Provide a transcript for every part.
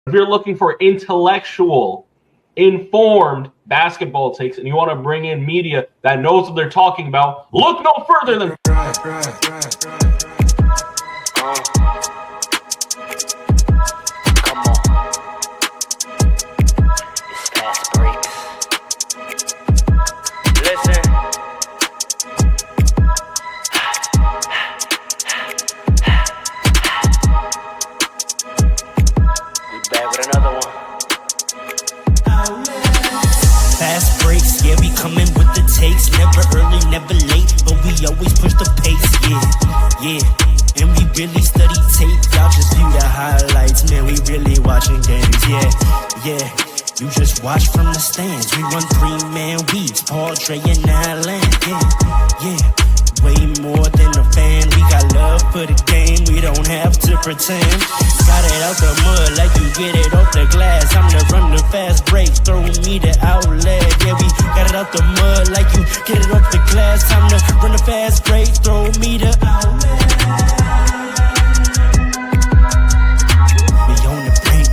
If you're looking for intellectual, informed basketball takes, and you want to bring in media that knows what they're talking about, look no further than It's Fastbreaks. Listen. We back with another one. Fast breaks, yeah, we coming with the takes. Never early, never late, but we always push the pace, yeah. And we really study tape, y'all just view the highlights. Man, we really watching games, yeah. You just watch from the stands. We run 3-man weeks, Paul, Trey, and Allen, yeah. Way more than a fan. We got love for the game. We don't have to pretend. Got it out the mud like you get it off the glass. I'm the run the fast breaks. Throw me the outlet. Yeah, we got it out the mud like you get it off the glass. Time to run the fast breaks. Throw me the outlet. We on the break.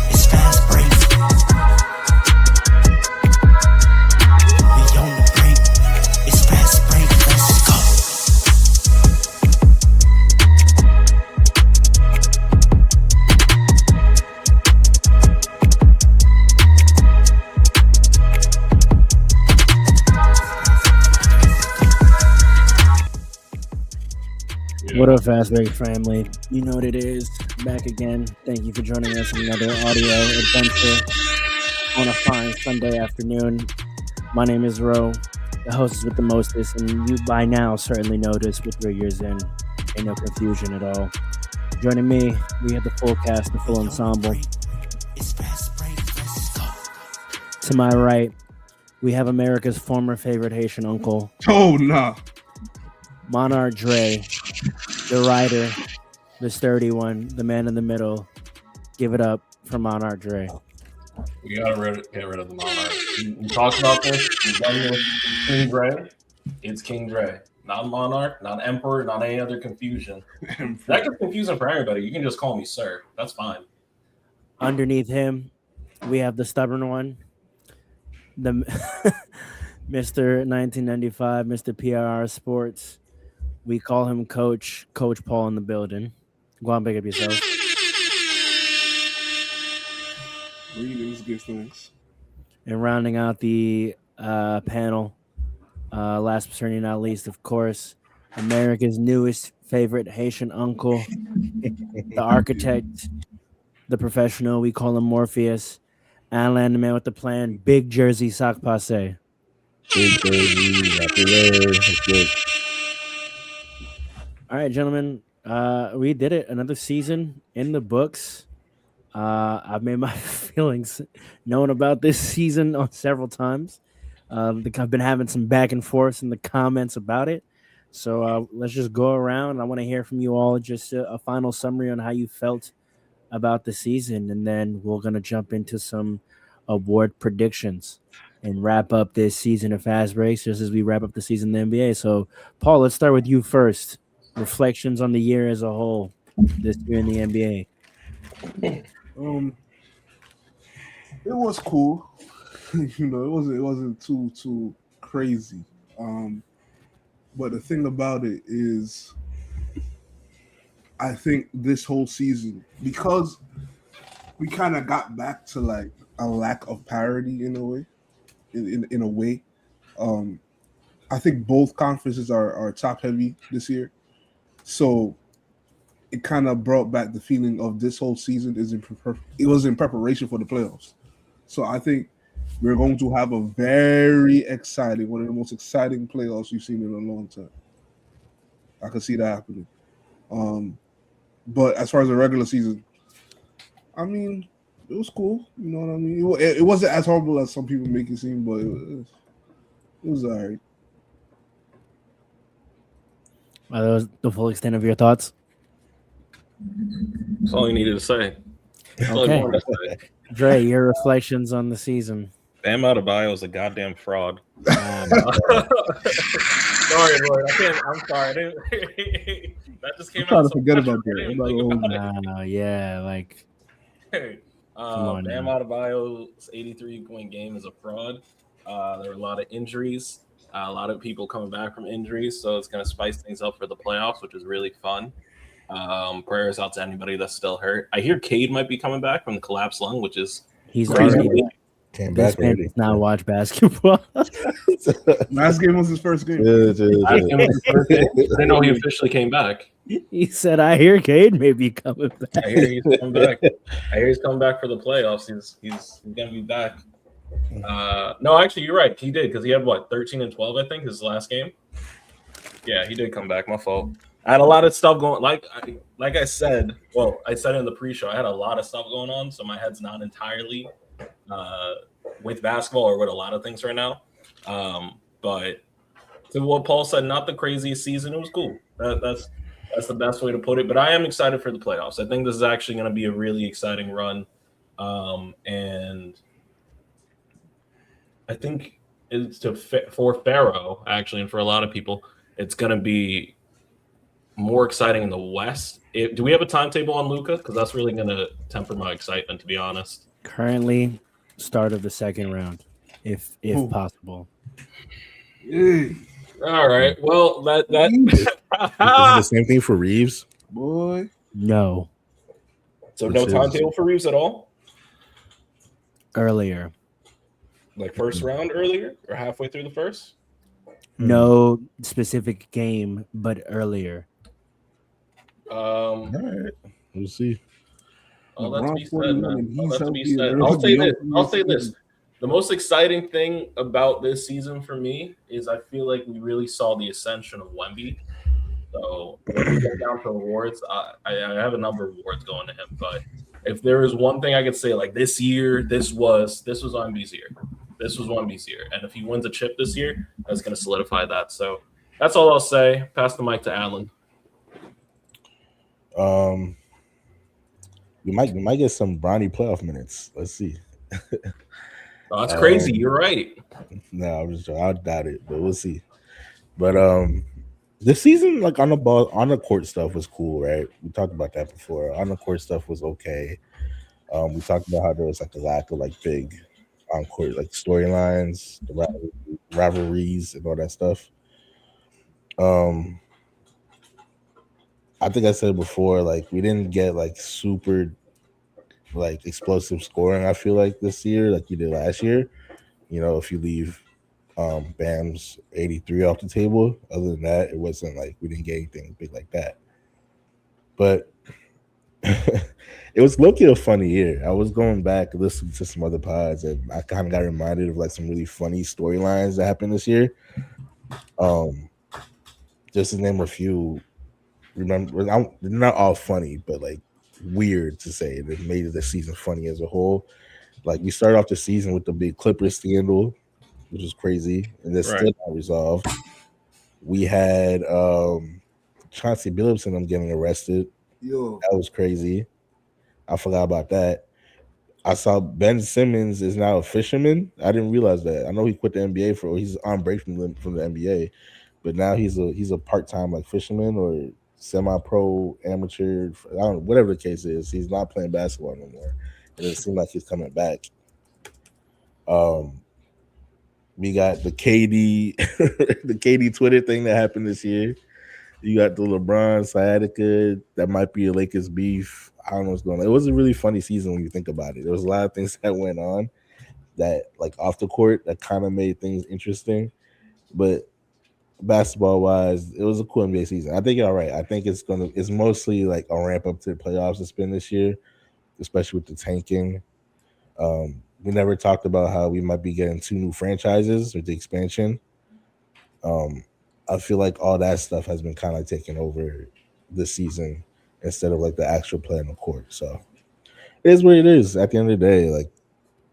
It's fast breaks. We on the break. It's fast breaks. Let's go. What up, Fastbreaks family? You know what it is. Back again. Thank you for joining us on another audio adventure on a fine Sunday afternoon. My name is Ro, the hostess with the mostest, and you by now certainly noticed with 3 years in, ain't no confusion at all. Joining me, we have the full cast, the full ensemble. To my right, we have America's former favorite Haitian uncle, Oh, nah. Monarch Dre, the writer, the sturdy one, the man in the middle. Give it up for Monarch Dre. we gotta get rid of the Monarch. We talked about this. We've done this. King Dre. It's King Dre. Not Monarch, not Emperor, not any other confusion. That gets confusing for everybody. You can just call me Sir. That's fine. Underneath him, we have the stubborn one, the Mr. 1995, Mr. PRR Sports. We call him Coach Paul in the building. Go on, pick up yourself. Greetings, good things. And rounding out the panel, last but certainly not least, of course, America's newest favorite Haitian uncle, the architect, the professional. We call him Morpheus. Alan, the man with the plan. Big Jersey sock passe. Big Jersey, happy day. All right, gentlemen, we did it. Another season in the books. I've made my feelings known about this season on several times. I've been having some back and forth in the comments about it. So let's just go around. I want to hear from you all just a final summary on how you felt about the season, and then we're going to jump into some award predictions and wrap up this season of Fast Breaks just as we wrap up the season in the NBA. So, Paul, let's start with you first. Reflections on the year as a whole this year in the NBA. It was cool. It wasn't too crazy. But the thing about it is, I think this whole season, because we kind of got back to like a lack of parity in a way, in a way. I think both conferences are top heavy this year, so it kind of brought back the feeling of this whole season it was in preparation for the playoffs. So I think we're going to have a very exciting, one of the most exciting playoffs you've seen in a long time. I can see that happening. But as far as the regular season, I mean, it was cool. You know what I mean? It wasn't as horrible as some people make it seem, but it was all right. Are those the full extent of your thoughts? That's all you needed to say. Okay. Dre, your reflections on the season. Bam Adebayo is a goddamn fraud. Sorry, Lord. I'm sorry. That just came I'm trying out. to forget about that. Yeah, like Hey, Come on Bam now. Adebayo's 83-point game is a fraud. There were a lot of injuries, a lot of people coming back from injuries, so it's going to spice things up for the playoffs, which is really fun. Prayers out to anybody that's still hurt. I hear Cade might be coming back from the collapsed lung, which is He's crazy. already back. Came This back man already. does not watch basketball. Last game was his first game. I didn't know he officially came back. He said, "I hear Cade may be coming back." I hear he's coming back. I hear he's coming back for the playoffs. He's gonna be back. No, actually, you're right. He did because he had 13 and 12, I think, his last game. Yeah, he did come back. My fault. I had a lot of stuff going. Like I said. Well, I said in the pre-show, I had a lot of stuff going on, so my head's not entirely with basketball or with a lot of things right now. But to what Paul said, not the craziest season. It was cool. That's the best way to put it. But I am excited for the playoffs. I think this is actually going to be a really exciting run. And I think it's for Pharaoh, actually, and for a lot of people, it's going to be more exciting in the West. Do we have a timetable on Luka? Because that's really going to temper my excitement, to be honest. Currently, start of the second round, if possible. Hey, All right. Well, that Is it the same thing for Reeves? boy. No, so no timetable for Reeves at all? earlier. Like first round earlier or halfway through the first? No specific game, but earlier. All right. We'll see. All that to be said, LeBron man. he's All that to be healthy said. and I'll say early. this. I'll say this. The most exciting thing about this season for me is I feel like we really saw the ascension of Wemby. So when we get down to awards, I have a number of awards going to him. But if there is one thing I could say, like this year, this was Wemby's year. This was Wemby's year. And if he wins a chip this year, that's going to solidify that. So that's all I'll say. Pass the mic to Alan. We might get some Bronny playoff minutes. Let's see. Oh, that's crazy. You're right. No, I'm just joking. I doubt it, but we'll see. But this season, like on the court stuff was cool, right? We talked about that before. On the court stuff was okay. We talked about how there was like a lack of like big on court like storylines, the rivalries, and all that stuff. I think I said before, like we didn't get like super like explosive scoring. I feel like this year, like you did last year. You know, if you leave Bam's 83 off the table, other than that, it wasn't like we didn't get anything big like that. But it was low-key a funny year. I was going back and listening to some other pods, and I kind of got reminded of like some really funny storylines that happened this year. Just to name a few. Remember, they're not all funny, but like weird to say. That made the season funny as a whole. Like we started off the season with the big Clippers scandal, which was crazy, and it's still not resolved. We had Chauncey Billups and them getting arrested. Yo, That was crazy. I forgot about that. I saw Ben Simmons is now a fisherman. I didn't realize that. I know he quit the NBA he's on break from the NBA, but now he's a part-time like fisherman or semi-pro amateur. I don't know, whatever the case is. He's not playing basketball no more. It doesn't seem like he's coming back. We got the KD the KD Twitter thing that happened this year. You got the LeBron sciatica. That might be a Lakers beef. I don't know what's going on. It was a really funny season when you think about it. There was a lot of things that went on that, like off the court, that kind of made things interesting. But basketball wise, it was a cool NBA season. I think you're all right. I think it's mostly like a ramp up to the playoffs it's been this year, especially with the tanking. We never talked about how we might be getting 2 new franchises with the expansion. I feel like all that stuff has been kind of taken over this season instead of like the actual play on the court. So it is what it is. At the end of the day, like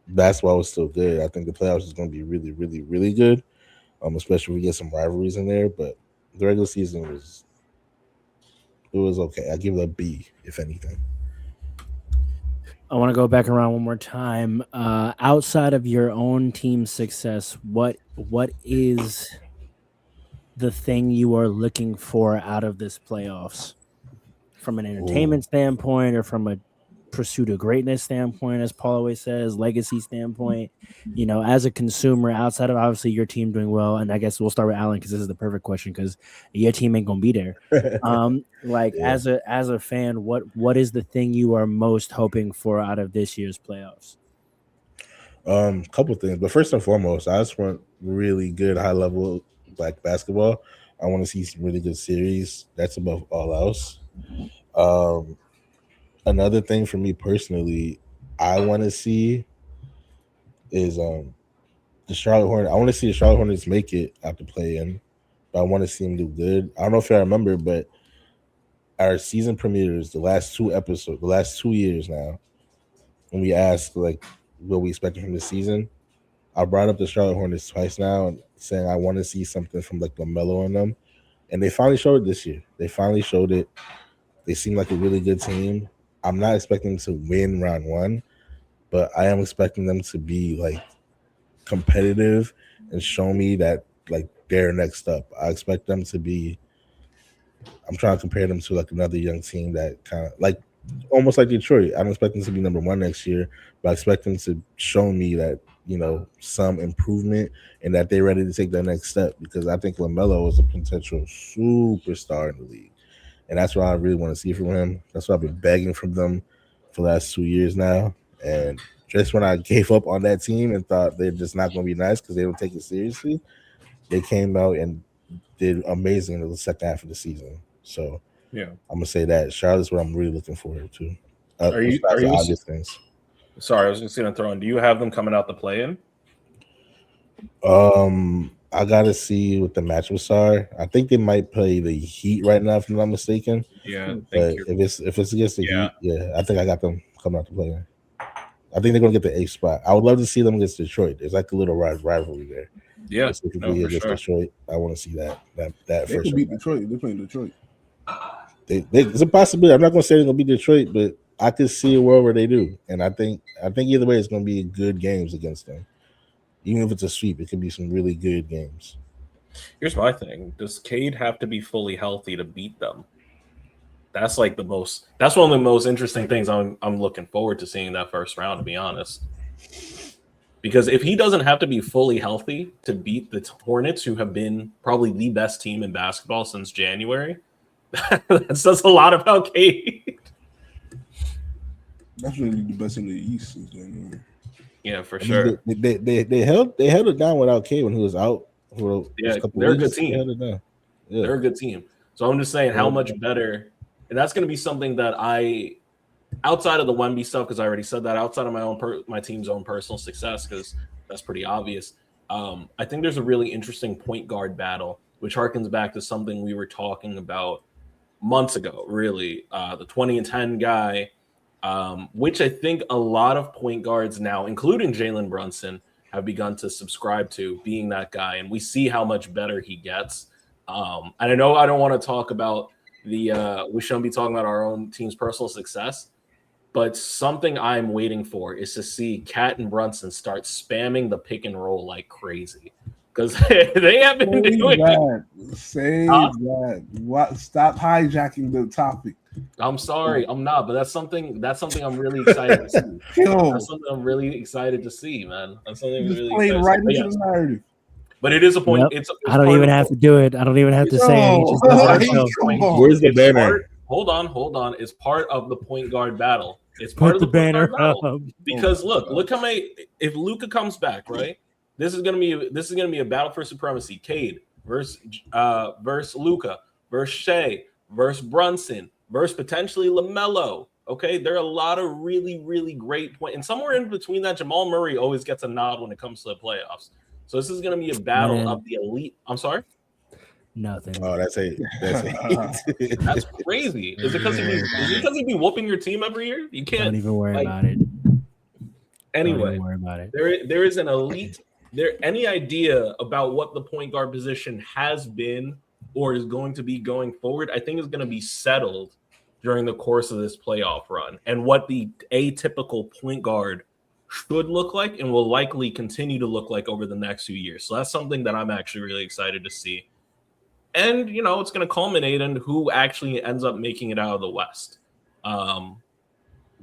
basketball was still good. I think the playoffs is going to be really, really, really good. Especially if we get some rivalries in there. But the regular season was okay. I give it a B, if anything. I want to go back around one more time. Outside of your own team's success, what is the thing you are looking for out of this playoffs from an entertainment standpoint or from a pursuit of greatness standpoint, as Paul always says, legacy standpoint, as a consumer, outside of obviously your team doing well, and I guess we'll start with Alan because this is the perfect question because your team ain't gonna be there. As a fan, what is the thing you are most hoping for out of this year's playoffs? Couple things, but first and foremost, I just want really good high level like basketball. I want to see some really good series. That's above all else. Another thing for me personally, I want to see is the Charlotte Hornets. I want to see the Charlotte Hornets make it out the play-in, but I want to see them do good. I don't know if y'all remember, but our season premieres, the last 2 years now, when we asked like what we expected from the season, I brought up the Charlotte Hornets twice now, saying I want to see something from like LaMelo in them, and they finally showed it this year. They finally showed it. They seem like a really good team. I'm not expecting them to win round one, but I am expecting them to be like competitive and show me that like they're next up. I expect them to be. I'm trying to compare them to like another young team that kind of like almost like Detroit. I don't expect them to be number one next year, but I expect them to show me that some improvement and that they're ready to take that next step because I think LaMelo is a potential superstar in the league. And that's what I really want to see from him. That's what I've been begging from them for the last 2 years now. And just when I gave up on that team and thought they're just not going to be nice because they don't take it seriously, they came out and did amazing in the second half of the season. So yeah, I'm going to say that. Charlotte's what I'm really looking forward to. Are you obvious things? Sorry, I was just going to throw in. Do you have them coming out the play-in? I gotta see what the matchups are. I think they might play the Heat right now, if I'm not mistaken. Yeah, but if it's against the Heat, yeah, I think I got them coming out to play. I think they're gonna get the 8th spot. I would love to see them against Detroit. There's like a little rivalry there. Yeah, specifically against Detroit. I want to see that they first. Could beat Detroit. They're playing Detroit. It's a possibility. I'm not gonna say they're gonna beat Detroit, but I could see a world where they do. And I think either way, it's gonna be good games against them. Even if it's a sweep, it could be some really good games. Here's my thing. Does Cade have to be fully healthy to beat them? That's like that's one of the most interesting things I'm looking forward to seeing that first round, to be honest. Because if he doesn't have to be fully healthy to beat the Hornets, who have been probably the best team in basketball since January, that says a lot about Cade. Definitely the best in the East since January. Yeah, for sure. They held it down without K when he was out. They're a good team. They're a good team. So I'm just saying how much better, and that's going to be something that outside of the Wemby stuff, because I already said that, outside of my team's own personal success, because that's pretty obvious. I think there's a really interesting point guard battle, which harkens back to something we were talking about months ago. Really, the 20 and 10 guy. Which I think a lot of point guards now, including Jalen Brunson, have begun to subscribe to being that guy. And we see how much better he gets. And I know I don't want to talk about we shouldn't be talking about our own team's personal success, but something I'm waiting for is to see Cat and Brunson start spamming the pick and roll like crazy. Because they have been doing that. Say that. What? Stop hijacking the topic. I'm sorry, I'm not, but that's something I'm really excited to see. That's something I'm really excited to see, man. That's something really excited right into the narrative. But it is a point. Yep. I don't even have to do it. I don't even have to say it. Where's the banner? Hold on. It's part of the point guard battle. It's part of the banner battle. Because look how many. If Luka comes back, right? This is gonna be a battle for supremacy. Cade versus Luka versus Shea versus Brunson versus potentially LaMelo. Okay, there are a lot of really, really great points. And somewhere in between that, Jamal Murray always gets a nod when it comes to the playoffs. So this is going to be a battle of the elite. I'm sorry? Nothing. Oh, that's it. That's crazy. Is it because he'd be whooping your team every year? You can't. Don't even worry about it. Anyway, don't even worry about it. There is an elite. Any idea about what the point guard position has been or is going to be going forward, I think is going to be settled during the course of this playoff run, and what the atypical point guard should look like and will likely continue to look like over the next few years. So that's something that I'm actually really excited to see. And, it's going to culminate in who actually ends up making it out of the West.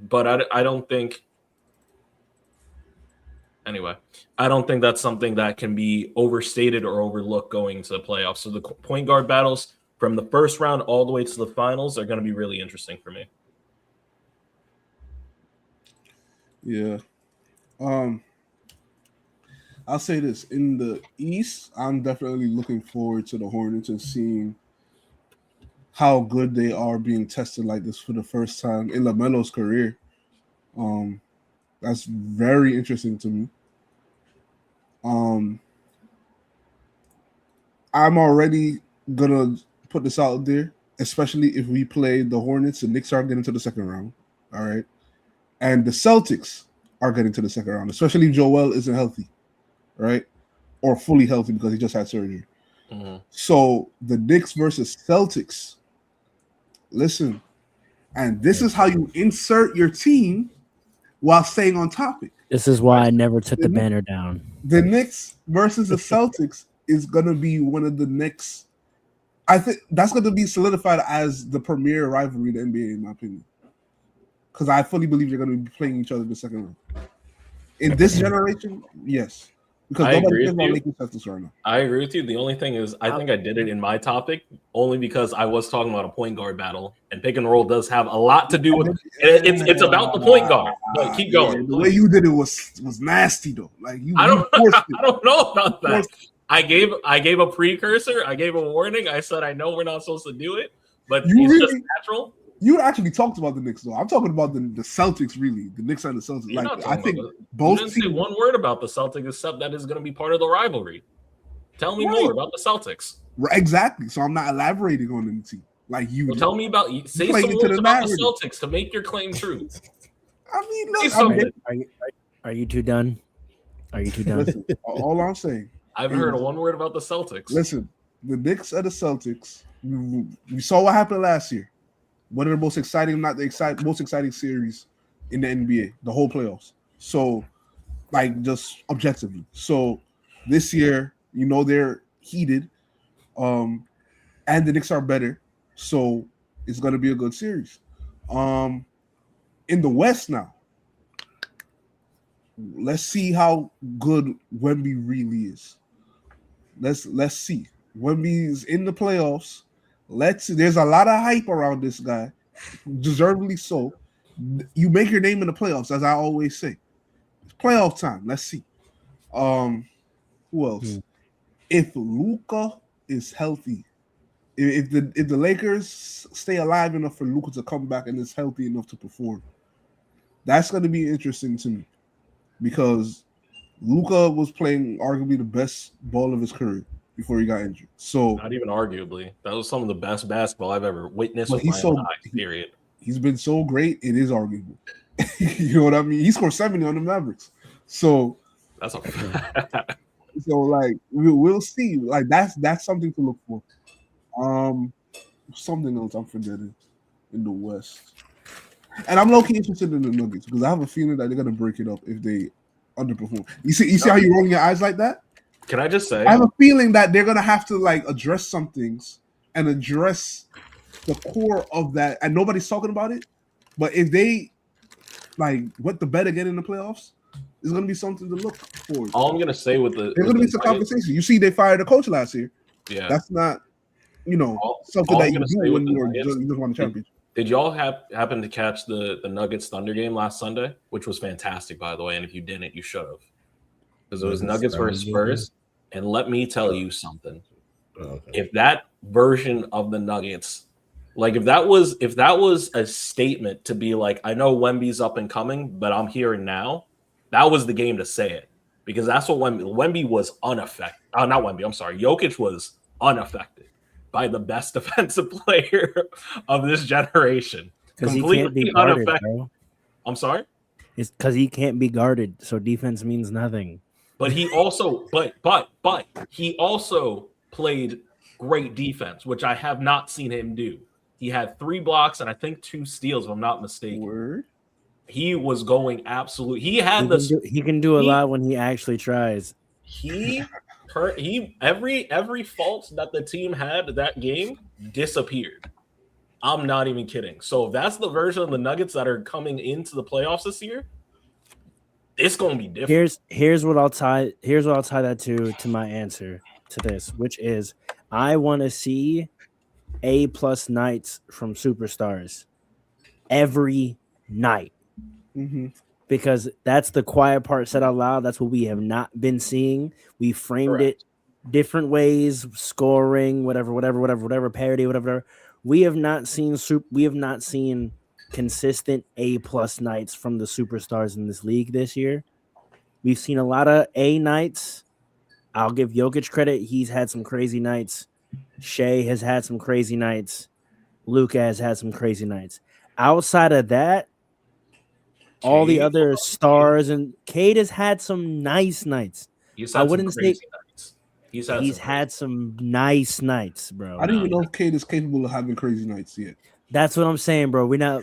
but I don't think. Anyway, I don't think that's something that can be overstated or overlooked going to the playoffs. So the point guard battles from the first round all the way to the finals are going to be really interesting for me. Yeah. I'll say this. In the East, I'm definitely looking forward to the Hornets and seeing how good they are being tested like this for the first time in LaMelo's career. That's very interesting to me. I'm already gonna put this out there, especially if we play the Hornets. The Knicks are getting to the second round. All right. And the Celtics are getting to the second round, especially if Joel isn't healthy, right? Or fully healthy because he just had surgery. Mm-hmm. So the Knicks versus Celtics. Listen, and this is how you insert your team while staying on topic. This is why I never took the banner down. The Knicks versus the Celtics is gonna be one of the next. I think that's gonna be solidified as the premier rivalry in the NBA, in my opinion. Because I fully believe they're going to be playing each other in the second round. In this generation, yes. Because nobody cares about making Celtics right now. I agree with you. The only thing is, I think I did it in my topic only because I was talking about a point guard battle, and pick and roll does have a lot to do with it. It's about the point guard. But keep going. Yeah, the way you did it was nasty though. Like I don't know about that. I gave a precursor. I gave a warning. I said I know we're not supposed to do it, but it's just natural. You actually talked about the Knicks, though. I'm talking about the Celtics, really. The Knicks and the Celtics. You're like I think both. You didn't say one word about the Celtics, except that is going to be part of the rivalry. Tell me more about the Celtics. Right, exactly. So I'm not elaborating on any team. Like you. Well, tell me about. Say some words about the Celtics to make your claim true. I mean, look. Are you two done? Are you two done? Listen, all I'm saying. I haven't heard one word about the Celtics. Listen, the Knicks and the Celtics. We saw what happened last year. One of the most exciting, most exciting series in the NBA, the whole playoffs. So, like, just objectively. So, this year, they're heated, and the Knicks are better. So, it's going to be a good series. In the West now, let's see how good Wemby really is. Let's see. Wemby's in the playoffs. There's a lot of hype around this guy, deservedly so. You make your name in the playoffs, as I always say. It's playoff time. Let's see. Who else? If Luka is healthy, if the Lakers stay alive enough for Luka to come back and is healthy enough to perform, that's going to be interesting to me because Luka was playing arguably the best ball of his career before he got injured. So not even arguably. That was some of the best basketball I've ever witnessed with my eyes, period. He's been so great, it is arguable. You know what I mean? He scored 70 on the Mavericks. So that's a so like we'll see. Like that's something to look for. Something else I'm forgetting in the West. And I'm low-key interested in the Nuggets because I have a feeling that they're gonna break it up if they underperform. You see how you're rolling your eyes like that? Can I just say? I have a feeling that they're gonna have to like address some things and address the core of that, and nobody's talking about it. But if they like wet the bed again in the playoffs, it's gonna be something to look for. All I'm gonna say with there's gonna be some conversation. You see, they fired a coach last year. Yeah, that's not something that you do when you just won the championship. Did y'all happen to catch the Nuggets Thunder game last Sunday, which was fantastic, by the way? And if you didn't, you should have, because it was Nuggets versus Spurs. And let me tell you something. Okay. If that version of the Nuggets, like if that was a statement to be like, I know Wemby's up and coming, but I'm here and now, that was the game to say it. Because that's what Wemby was unaffected. Not Wemby, I'm sorry. Jokic was unaffected by the best defensive player of this generation. Because he can't be guarded, bro. I'm sorry? It's because he can't be guarded, so defense means nothing. But he also, but he also played great defense, which I have not seen him do. He had 3 blocks and I think 2 steals, if I'm not mistaken. Word. He was going absolute. He can do a lot when he actually tries. Every fault that the team had that game disappeared. I'm not even kidding. So if that's the version of the Nuggets that are coming into the playoffs this year, it's gonna be different. Here's what I'll tie that to my answer to this, which is I want to see A+ nights from superstars every night. Mm-hmm. Because that's the quiet part said out loud. That's what we have not been seeing. We framed Correct. it different ways, scoring, whatever, parity, whatever. We have not seen consistent A+ nights from the superstars in this league this year. We've seen a lot of A nights. I'll give Jokic credit. He's had some crazy nights. Shea has had some crazy nights. Luka has had some crazy nights. Outside of that, all the other stars and Cade has had some nice nights. I wouldn't say nights. He's had some nice nights, bro. I don't even know if Cade is capable of having crazy nights yet. That's what I'm saying, bro. We're not.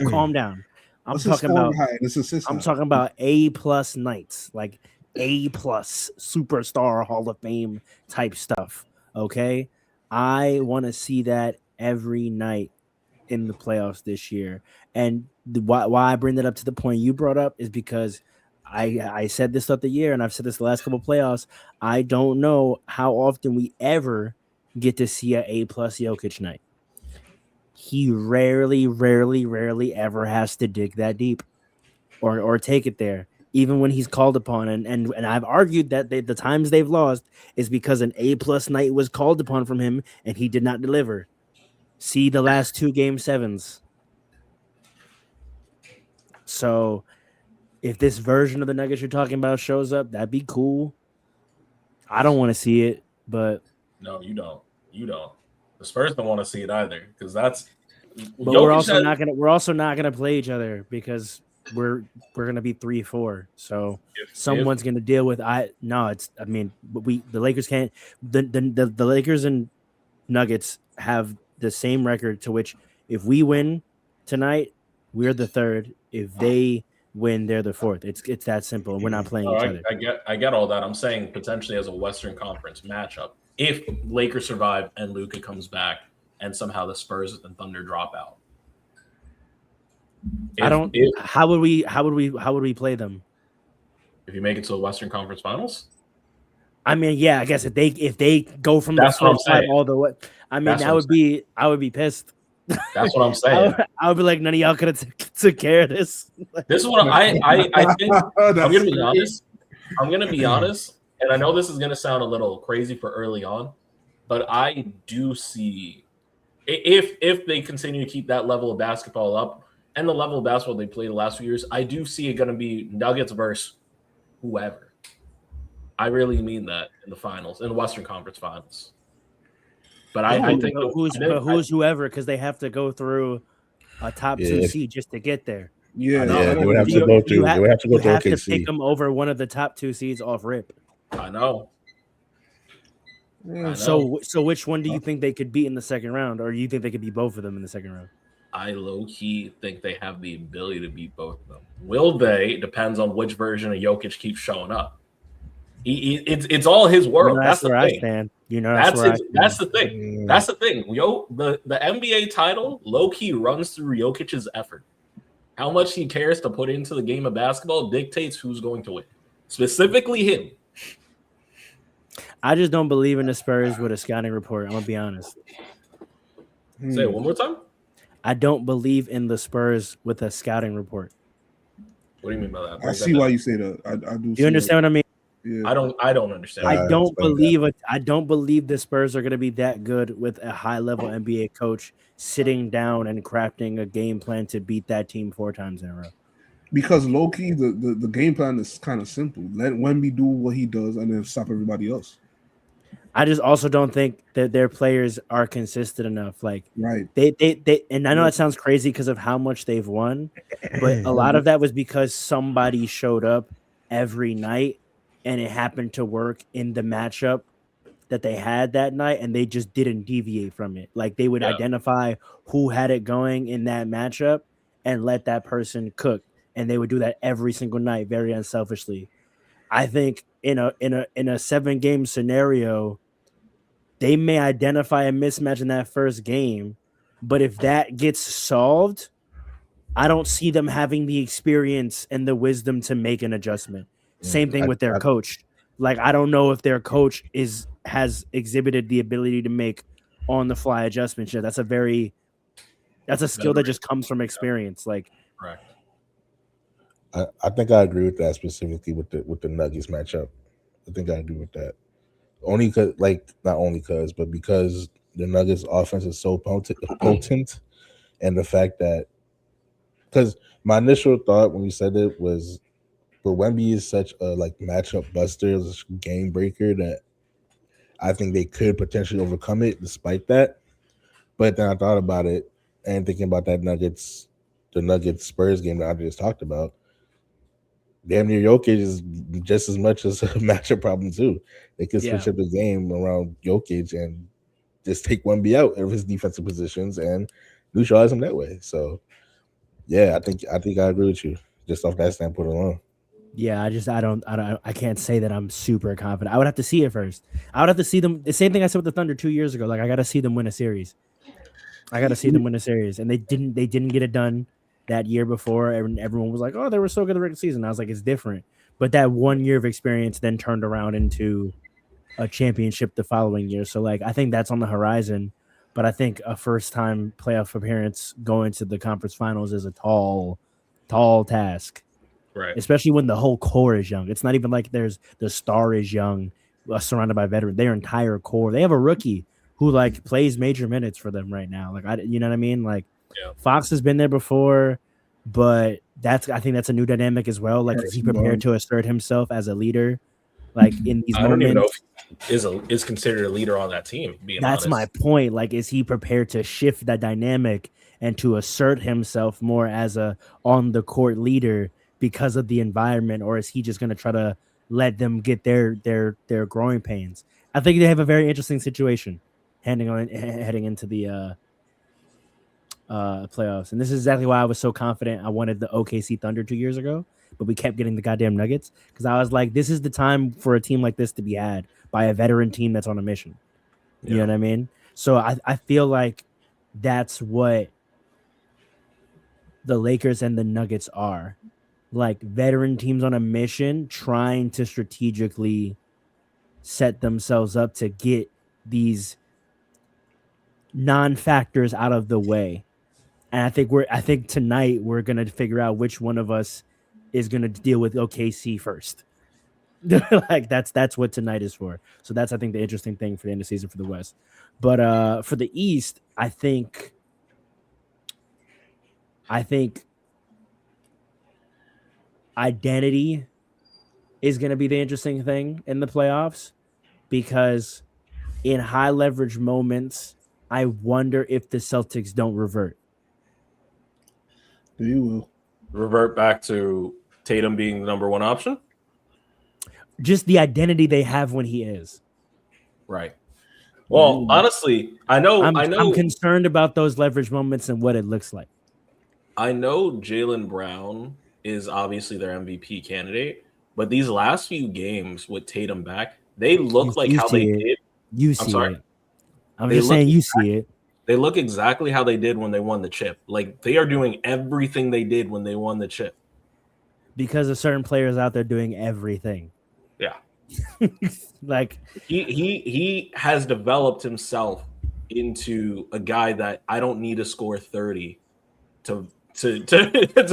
Calm down. I'm talking about A+ nights, like A+ superstar Hall of Fame type stuff. Okay, I want to see that every night in the playoffs this year. And why I bring that up to the point you brought up is because I said this throughout the year, and I've said this the last couple of playoffs. I don't know how often we ever get to see a A+ Jokic night. He rarely ever has to dig that deep or take it there, even when he's called upon. And I've argued that the times they've lost is because an A+ night was called upon from him and he did not deliver. See the last 2 Game 7s. So if this version of the Nuggets you're talking about shows up, that'd be cool. I don't want to see it, but no, you don't. The Spurs don't want to see it either because that's. But we're also not gonna play each other because we're gonna be 3-4. So someone's gonna deal with. The Lakers can't. The Lakers and Nuggets have the same record, to which if we win tonight, we're the third. If they win, they're the fourth. It's that simple. We're not playing each other. I get all that. I'm saying potentially as a Western Conference matchup, if Lakers survive and Luka comes back, and somehow the Spurs and Thunder drop out. How would we play them? If you make it to the Western Conference Finals? I mean, yeah, I guess if they go from the first side all the way, I mean, I would be pissed. That's what I'm saying. I would be like, none of y'all could have took care of this. This is what I think. I'm gonna be honest. And I know this is gonna sound a little crazy for early on, but I do see if they continue to keep that level of basketball up and the level of basketball they played the last few years, I do see it going to be Nuggets versus whoever. I really mean that in the finals, in the Western Conference Finals. But I think who's whoever, because they have to go through a top 2 seed just to get there. Yeah, they would have to go through. They would have to go through OKC. You have to pick them over one of the top 2 seeds off rip. I know. So which one do you think they could beat in the second round, or do you think they could beat both of them in the second round? I low-key think they have the ability to beat both of them. Will they? Depends on which version of Jokic keeps showing up. It's all his world. That's where I stand. That's the thing. That's the thing. The NBA title low-key runs through Jokic's effort. How much he cares to put into the game of basketball dictates who's going to win. Specifically him. I just don't believe in the Spurs with a scouting report. I'm going to be honest. Say it one more time. I don't believe in the Spurs with a scouting report. What do you mean by that? I see why you say that. I do. You understand what I mean? Yeah. I don't understand. I don't believe the Spurs are going to be that good with a high-level NBA coach sitting down and crafting a game plan to beat that team 4 times in a row. Because low-key, the game plan is kind of simple. Let Wemby do what he does and then stop everybody else. I just also don't think that their players are consistent enough. Like, right? They and I know that sounds crazy because of how much they've won, but a lot of that was because somebody showed up every night, and it happened to work in the matchup that they had that night, and they just didn't deviate from it. Like, they would identify who had it going in that matchup and let that person cook, and they would do that every single night, very unselfishly. I think in a 7-game scenario, they may identify a mismatch in that first game, but if that gets solved, I don't see them having the experience and the wisdom to make an adjustment. Same thing with their coach. Like, I don't know if their coach has exhibited the ability to make on the fly adjustments yet. That's a skill that just comes from experience. Like, Correct. I think I agree with that specifically with the Nuggets matchup. I think I agree with that. Only because, not only because, but because the Nuggets offense is so potent, and the fact that, because my initial thought when you said it was, but Wemby is such a matchup buster, game breaker, that I think they could potentially overcome it despite that. But then I thought about it and thinking about the Nuggets Spurs game that I just talked about. Damn near Jokic is just as much as a matchup problem too. They could switch up the game around Jokic and just take Wemby out of his defensive positions and neutralize him that way. So yeah, I think I agree with you just off that standpoint alone. Yeah, I can't say that I'm super confident. I would have to see it first. I would have to see them. The same thing I said with the Thunder 2 years ago. Like, I got to see them win a series. And they didn't get it done that year before. And everyone was like, "Oh, they were so good in the regular season." I was like, "It's different." But that 1 year of experience then turned around into a championship the following year. So, like, I think that's on the horizon. But I think a first-time playoff appearance going to the conference finals is a tall task. Right. Especially when the whole core is young. It's not even like the star is young, surrounded by veterans. Their entire core. They have a rookie who plays major minutes for them right now. You know what I mean? Fox has been there before, but I think that's a new dynamic as well. Like, is he prepared to assert himself as a leader? Like, in these moments, I don't even know if is considered a leader on that team. That's my point. Like, is he prepared to shift that dynamic and to assert himself more as a on the court leader because of the environment, or is he just going to try to let them get their growing pains? I think they have a very interesting situation heading into the playoffs, and this is exactly why I was so confident I wanted the OKC Thunder 2 years ago, but we kept getting the goddamn Nuggets because I was like, this is the time for a team like this to be had by a veteran team that's on a mission. You know what I mean? So I feel like that's what the Lakers and the Nuggets are. Like, veteran teams on a mission trying to strategically set themselves up to get these non-factors out of the way. And I think tonight we're going to figure out which one of us is going to deal with OKC first. Like, that's what tonight is for. So that's, I think, the interesting thing for the end of the season for the West. But for the East, I think identity is going to be the interesting thing in the playoffs, because in high leverage moments, I wonder if the Celtics don't revert. They will revert back to Tatum being the number one option. Just the identity they have when he is. Right. Well, honestly, I'm concerned about those leverage moments and what it looks like. I know Jaylen Brown is obviously their MVP candidate, but these last few games with Tatum back, they look like how they did. You see it. I'm just saying you see it. They look exactly how they did when they won the chip. Like, they are doing everything they did when they won the chip. Because of certain players out there doing everything. Yeah. Like, he has developed himself into a guy that I don't need to score 30 to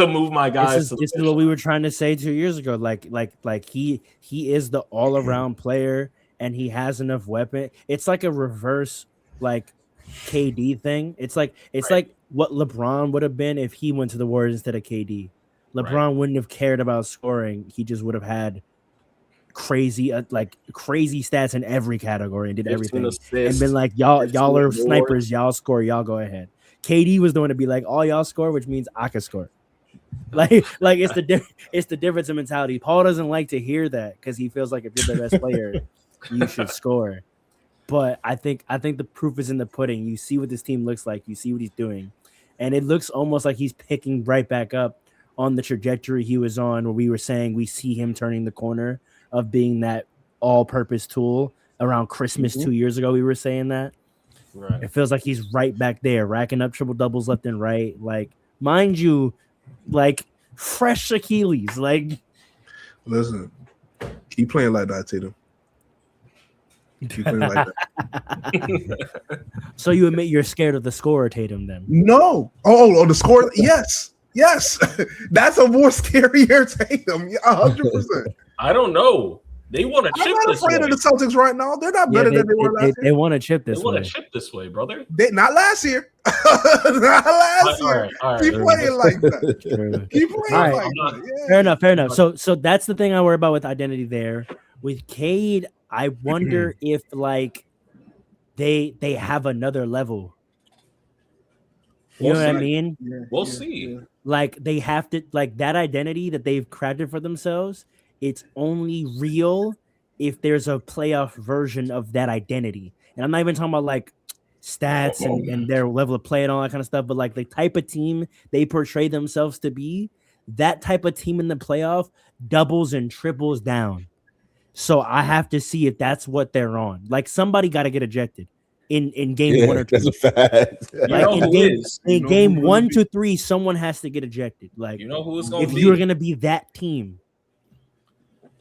move my guys. This is what we were trying to say 2 years ago. Like he is the all around player, and he has enough weapon. It's like a reverse like KD thing. It's like what LeBron would have been if he went to the Warriors instead of KD. LeBron wouldn't have cared about scoring. He just would have had crazy stats in every category and did everything and been like, y'all are snipers, y'all score, y'all go ahead. KD was the one to be like, all y'all score, which means I can score. Like it's the difference in mentality. Paul doesn't like to hear that because he feels like if you're the best player, you should score. But I think the proof is in the pudding. You see what this team looks like. You see what he's doing, and it looks almost like he's picking right back up on the trajectory he was on, where we were saying we see him turning the corner of being that all-purpose tool around Christmas 2 years ago. We were saying that. Right. It feels like he's right back there, racking up triple doubles left and right. Like, mind you, like fresh Achilles. Like, Listen, keep playing like that, Tatum. Keep playing like that. so you admit you're scared of the scorer, Tatum? Then No. Oh, the score. Yes. That's a more scarier Tatum. 100%. I don't know. They want to I'm chip not this afraid way. of the Celtics right now. They're not better than they were last They year. want to chip this They want way. to chip this way, brother. Not last year. Not last year. All right. Keep playing like that. True. Keep playing All right. like that. Yeah. Fair enough. So that's the thing I worry about with identity there. With Cade, I wonder if like they have another level. You know what I mean? Yeah, We'll see. yeah. Like they have to like that identity that they've crafted for themselves. It's only real if there's a playoff version of that identity. And I'm not even talking about like stats and their level of play and all that kind of stuff, but like the type of team they portray themselves to be, that type of team in the playoff doubles and triples down. So I have to see if that's what they're on. Like somebody got to get ejected in game 1 or 2. That's a fact. You Like know in who game, is? in You know game who 1 will to 3, someone has to get ejected. Like You know who it's going if to be. you're gonna be that team.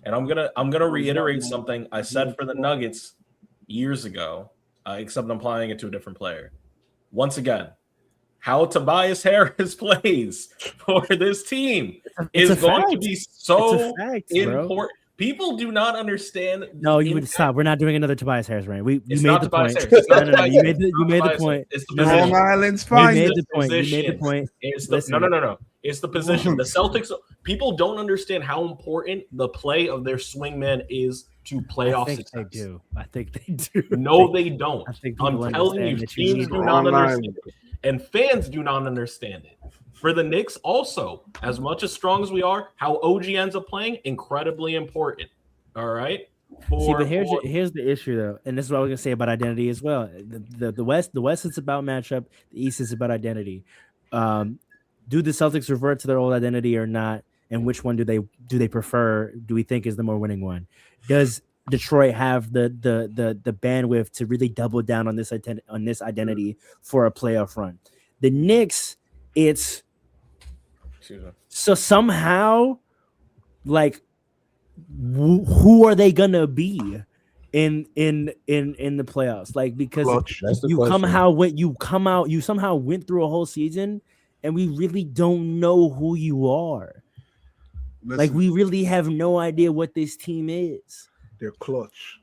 And I'm gonna reiterate something I said for the Nuggets years ago, except I'm applying it to a different player. Once again, how Tobias Harris plays for this team It's is a going to fact. be It's so a fact, bro. important. People do not understand. No, you would impact. stop. We're not doing another Tobias Harris rant. You It's made not the Tobias point. Harris. It's not No, Tobias you Harris. made It's not the Tobias point. Harris. It's the No, position. Long Island's You fine. made It's the point. You made the position. point. It's Listen. no. It's the position. The Celtics. People don't understand how important the play of their swingman is to playoff I think success. they do. I think they do. No, they don't. I think I'm people telling you, understand that you teams need do it. not Long understand it, and fans do not understand it. For the Knicks, also, as much as strong as we are, how OG ends up playing, incredibly important. All right. See, but here's the issue though, and this is what I was gonna say about identity as well. The West is about matchup. The East is about identity. Do the Celtics revert to their old identity or not? And which one do they prefer? Do we think is the more winning one? Does Detroit have the bandwidth to really double down on this identity for a playoff run? The Knicks, it's so somehow like who are they gonna be in the playoffs? Like because That's the you question. you somehow went through a whole season and we really don't know who you are. Listen, Like we really have no idea what this team is. they're clutch.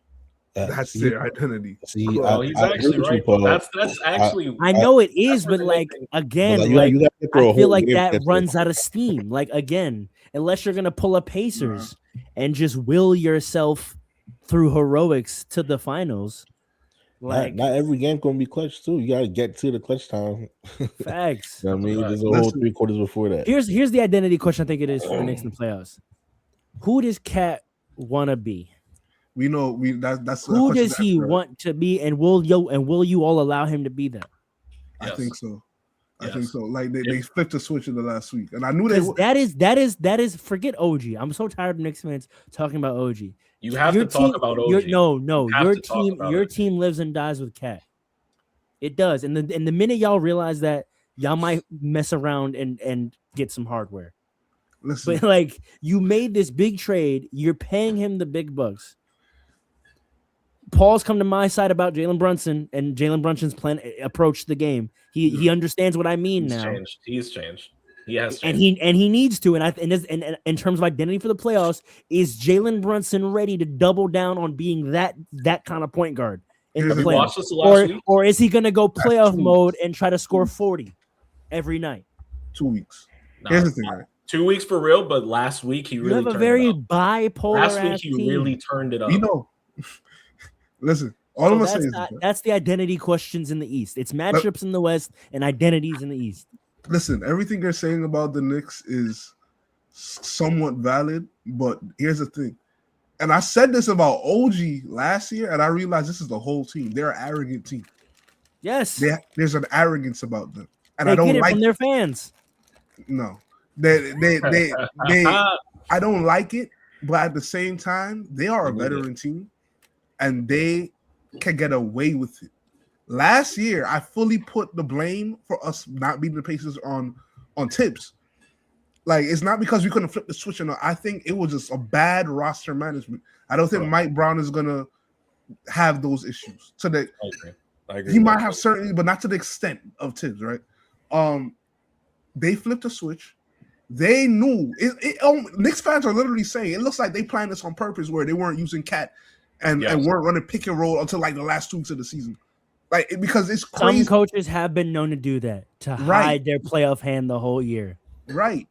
Uh, That's see- their identity. See, Well, he's actually right. Paul. That's actually. I know it is, where but they like make again, But, like you gotta get through a I feel whole like game that schedule. runs out of steam. Like again, unless you're gonna pull up Pacers and just will yourself through heroics to the finals. Like Not every game gonna be clutch too. You gotta get to the clutch time. facts. You know what I mean, Right. there's a whole Listen. 3 quarters before that. Here's the identity question I think it is for the Knicks in the playoffs. Who does Cat want to be? We know that's a Who question does to he ask, right? want to be, and will you all allow him to be that? I Yes. think so. I Yes. think so. Like they flipped the switch in the last week, and I knew they Because would. that is forget OG. I'm so tired of Knicks fans talking about OG. You have Your to talk team- about your- OG. No, You have your to talk team, about your it. team lives and dies with Cat. It does, and the minute y'all realize that, y'all might mess around and get some hardware. Listen, But like, you made this big trade, you're paying him the big bucks. Paul's come to my side about Jalen Brunson and Jalen Brunson's plan approach to the game. He understands what I mean He's now. changed. He's changed. He has And changed. he needs to, and in terms of identity for the playoffs, is Jalen Brunson ready to double down on being that kind of point guard in Here's the the We playoffs? watched playoffs, this last week. or is he going to go playoff 2 mode and try to score 40 every night? 2 weeks. Nah, Here's the thing, right? 2 weeks for real, but last week he You really have a turned very it up. bipolar Last week ass he team. really turned it up. You know, listen. All So I'm gonna say that's, is, that's the identity questions in the East. It's matchups in the West and identities in the East. listen. Everything you're saying about the Knicks is somewhat valid, but here's the thing. And I said this about OG last year, and I realized this is the whole team. They're an arrogant team. Yes, There's an arrogance about them, and they I don't get it like. from their fans. No, they I don't like it, but at the same time, they are a veteran team, and they can get away with it. Last year, I fully put the blame for us not beating the Pacers on Tibbs. Like, it's not because we couldn't flip the switch. I think it was just a bad roster management. I don't think Mike Brown is gonna have those issues. So that I agree. He might have certainly, but not to the extent of Tibbs, right? They flipped a switch. They knew Knicks fans are literally saying it looks like they planned this on purpose, where they weren't using Cat and weren't running pick and roll until like the last 2 weeks of the season. Like, because it's crazy. Some coaches have been known to do that, to hide their playoff hand the whole year. Right.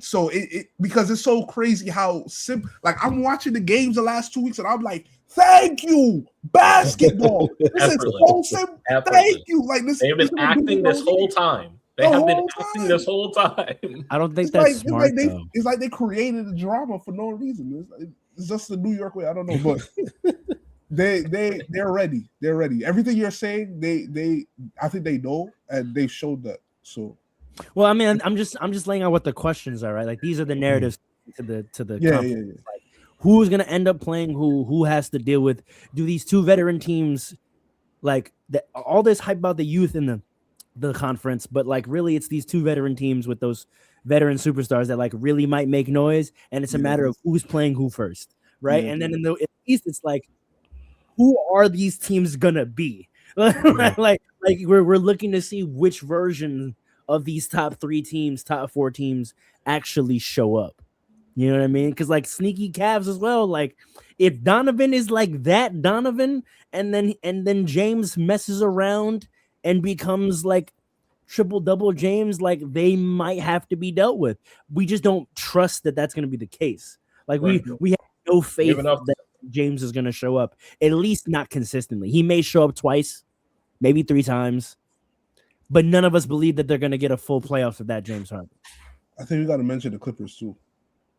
So it because it's so crazy how simple. Like, I'm watching the games the last 2 weeks, and I'm like, thank you, basketball. This is so simple. Thank you. Like, this. They've been acting this whole time. They have been acting this whole time. I don't think that's smart. It's like they created a drama for no reason. It's just the New York way. I don't know, but they're ready. They're ready. Everything you're saying, I think they know, and they showed that. So. Well, I mean, I'm just laying out what the questions are, right? Like, these are the narratives to the conference. Like, who's gonna end up playing who has to deal with? Do these two veteran teams, like, all this hype about the youth in the conference, but like really it's these two veteran teams with those veteran superstars that like really might make noise, and it's a matter of who's playing who first, right? And then in the East, it's like, who are these teams gonna be? like we're looking to see which version of these top 3 teams, top 4 teams actually show up. You know what I mean? Because like sneaky Cavs as well. Like, if Donovan is like that Donovan, and then James messes around and becomes like triple-double James, like, they might have to be dealt with. We just don't trust that that's going to be the case. Like, we have no faith that James is going to show up, at least not consistently. He may show up twice, maybe 3 times, but none of us believe that they're going to get a full playoffs of that James Harden. I think we got to mention the Clippers too,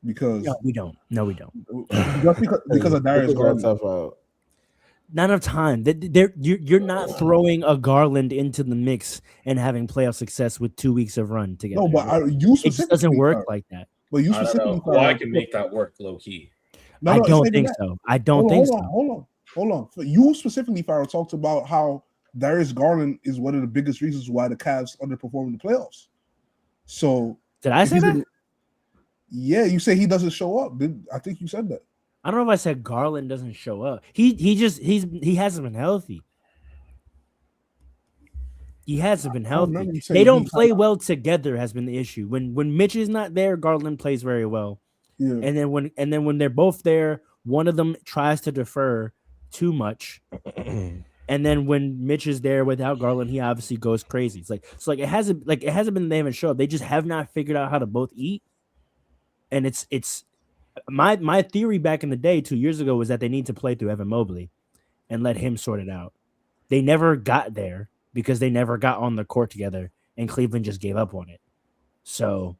because we don't. Just because of Darius Garland. Not enough time. You're not throwing a Garland into the mix and having playoff success with 2 weeks of run together. No, but you specifically, it just doesn't work like that. But you specifically, I can make that work low key. I don't think so. Hold on. So you specifically, Farrell, talked about how Darius Garland is one of the biggest reasons why the Cavs underperform in the playoffs. So did I say that? Yeah, you say he doesn't show up. I think you said that. I don't know if I said Garland doesn't show up. He hasn't been healthy. He hasn't been healthy. They don't play well together has been the issue. When Mitch is not there, Garland plays very well. Yeah. And then when they're both there, one of them tries to defer too much. And then when Mitch is there without Garland, he obviously goes crazy. It's like it hasn't been they haven't showed up. They just have not figured out how to both eat. And it's my theory back in the day 2 years ago was that they need to play through Evan Mobley and let him sort it out. They never got there because they never got on the court together, and Cleveland just gave up on it. So,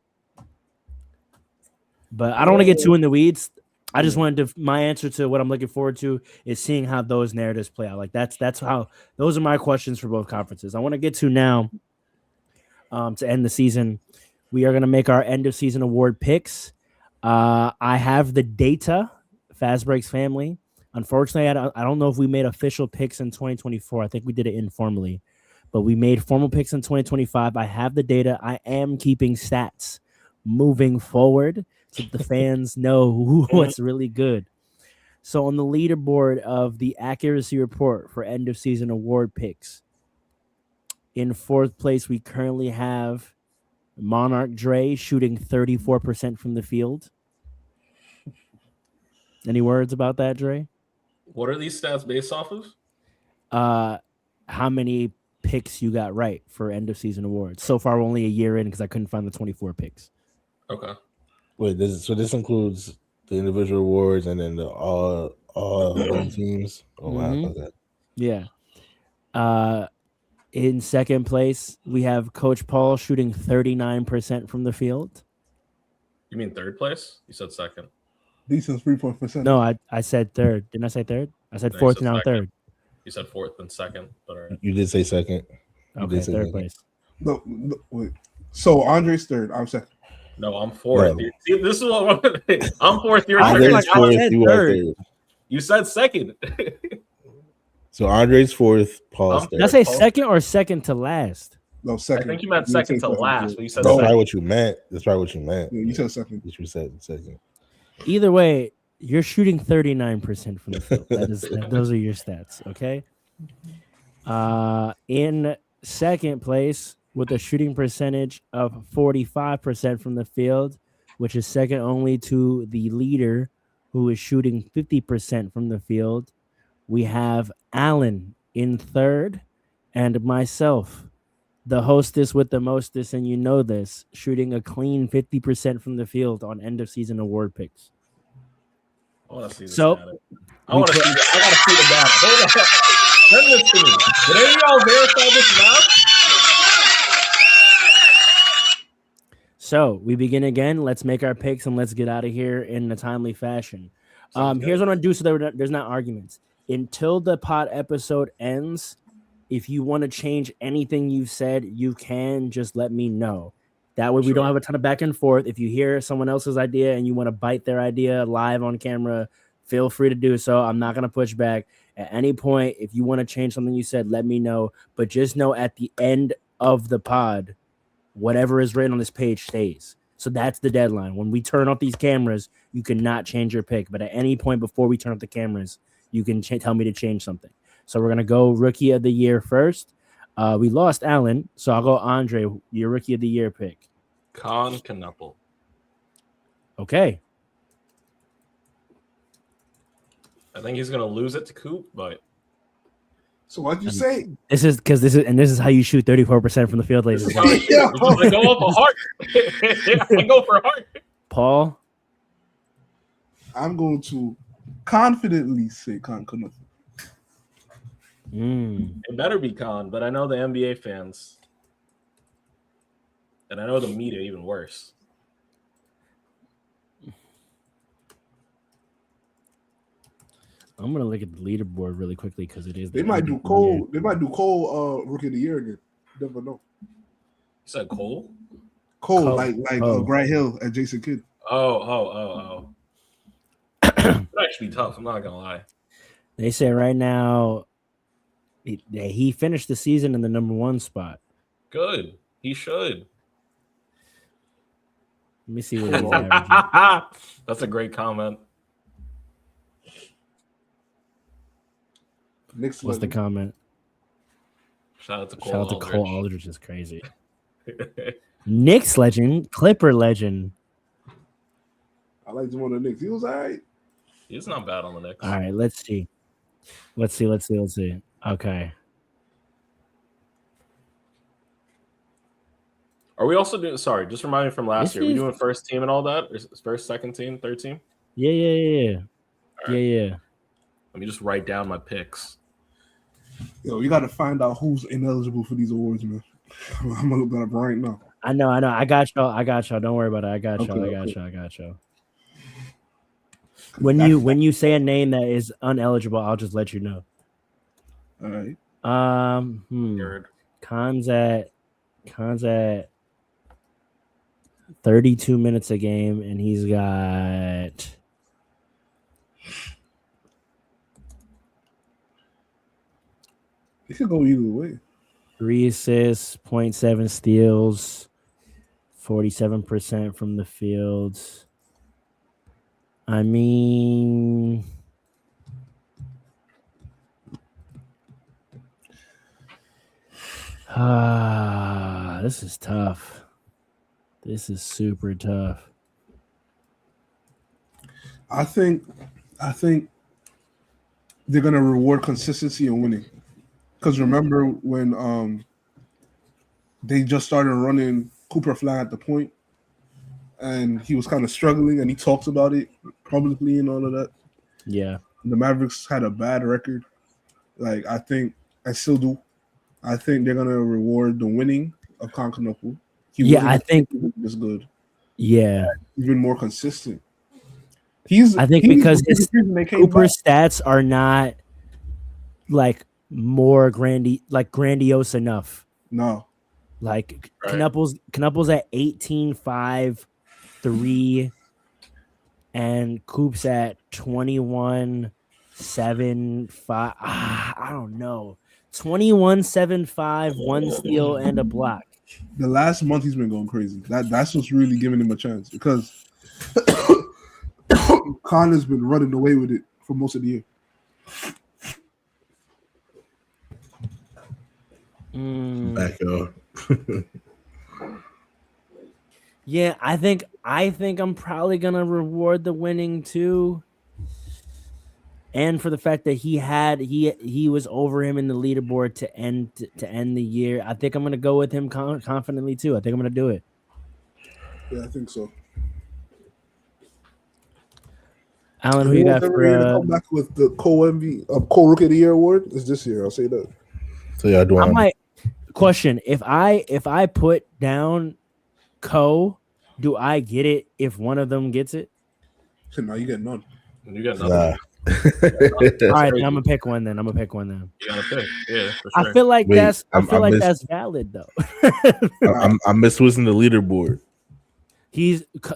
but I don't want to get too in the weeds. I just wanted to, my answer to what I'm looking forward to is seeing how those narratives play out. Like that's how, those are my questions for both conferences. I want to get to now to end the season. We are going to make our end of season award picks. I have the data, Fastbreaks family. Unfortunately, I don't know if we made official picks in 2024. I think we did it informally, but we made formal picks in 2025. I have the data. I am keeping stats moving forward so the fans know what's really good. So on the leaderboard of the accuracy report for end of season award picks, in fourth place, we currently have Monarch Dre shooting 34% from the field. Any words about that, Dre? What are these stats based off of? How many picks you got right for end of season awards? So far, we're only a year in because I couldn't find the 24 picks. Okay. Wait, this includes the individual awards and then the all teams. Oh wow, okay. Yeah. In second place, we have Coach Paul shooting 39% from the field. You mean third place? You said second. Decent 3%. No, I said third. Didn't I say third? I said fourth, now third. You said fourth and second. But all right. You did say second. Okay, third place. No, wait. So Andre's third. I'm second. No, I'm fourth. No. See, this is what I'm fourth. You're I third. said third. You said second. So Andre's fourth. Paul's I'm Did I third. say Paul. second or second to last? No, I second. think you meant didn't second say to last, yeah. but you said That's second. probably what you meant. That's probably what you meant. Yeah, you said second. What you said second. Either way, you're shooting 39% from the field. Those are your stats, okay? In second place with a shooting percentage of 45% from the field, which is second only to the leader who is shooting 50% from the field. We have Allen in third and myself, the hostess with the mostest, and you know this, shooting a clean 50% from the field on end of season award picks. I want to see this So, data. I want to see that. I got to see the data. Hold on. Send this to me. Did any of y'all verify this now? So we begin again. Let's make our picks and let's get out of here in a timely fashion. Here's what I'm gonna do so there's not arguments. Until the pod episode ends, if you want to change anything you've said, you can just let me know. That way we don't have a ton of back and forth. If you hear someone else's idea and you want to bite their idea live on camera, feel free to do so. I'm not gonna push back. At any point, if you want to change something you said, let me know. But just know at the end of the pod, whatever is written on this page stays. So that's the deadline. When we turn off these cameras, you cannot change your pick. But at any point before we turn off the cameras, you can tell me to change something. So we're going to go rookie of the year first. We lost Allen, so I'll go Andre, your rookie of the year pick. Con Knuckle. Okay. I think he's going to lose it to Coop, but So what'd you say? This is how you shoot 34% from the field, ladies and gentlemen. Yeah. I go up a heart. I go for a heart. Paul, I'm going to confidently say Con Knuckle. It better be Con, but I know the NBA fans. And I know the media even worse. I'm gonna look at the leaderboard really quickly because it is. They might do Cole. They might do Cole rookie of the year again. Never know. You said Cole? Cole. like Grant Hill and Jason Kidd. Oh. It'd actually be tough. I'm not gonna lie. They say right now he finished the season in the number 1 spot. Good. He should. Let me see what he's averaging. That's a great comment. What's the comment? Shout out to Cole. Shout out to Aldridge. Cole Aldridge is crazy. Knicks legend, Clipper legend. I liked him on the Knicks. He was all right. He's not bad on the Knicks. All right, let's see. Okay. Are we also doing? Sorry, just remind me from last This year. Are we is- doing first team and all that? Or first, second team, third team? Yeah. All right. Yeah. Let me just write down my picks. Yo, you got to find out who's ineligible for these awards, man. I'm gonna look that up right now. I know. I got y'all. Don't worry about it. I got y'all. Okay. When you say a name that is uneligible, I'll just let you know. All right. Nerd. Khan's at 32 minutes a game, and he's got It could go either way. 3 assists, 0.7 steals, 47% from the field. I mean, this is tough. This is super tough. I think they're gonna reward consistency and winning. Because remember when they just started running Cooper Flag at the point, and he was kind of struggling, and he talked about it publicly and all of that. Yeah. The Mavericks had a bad record. Like I still do. I think they're gonna reward the winning of Conconopo. I think it's good. Yeah. Even more consistent. Because his Cooper's Cooper's stats are not like more grandiose enough. No. Like Right. Knupples at 18, 5, 3, and Coop's at 21, 7-5. I don't know. 21-7-5, 1 steal and a block. The last month he's been going crazy. That's what's really giving him a chance because Connor's been running away with it for most of the year. Back up. Yeah, I think I'm probably gonna reward the winning too. And for the fact that he was over him in the leaderboard to end the year, I think I'm gonna go with him confidently too. I think I'm gonna do it. Yeah, I think so. Alan, who you got for? Come back with the co-rookie of the year award is this year. I'll say that. So yeah, do I might question if I put down do I get it if one of them gets it? No, you get none. You got nothing. Nah. All right, then I'm gonna pick one. Then You gotta pick. Yeah, for sure. I feel like Wait, that's I that's valid though. I'm missing the leaderboard.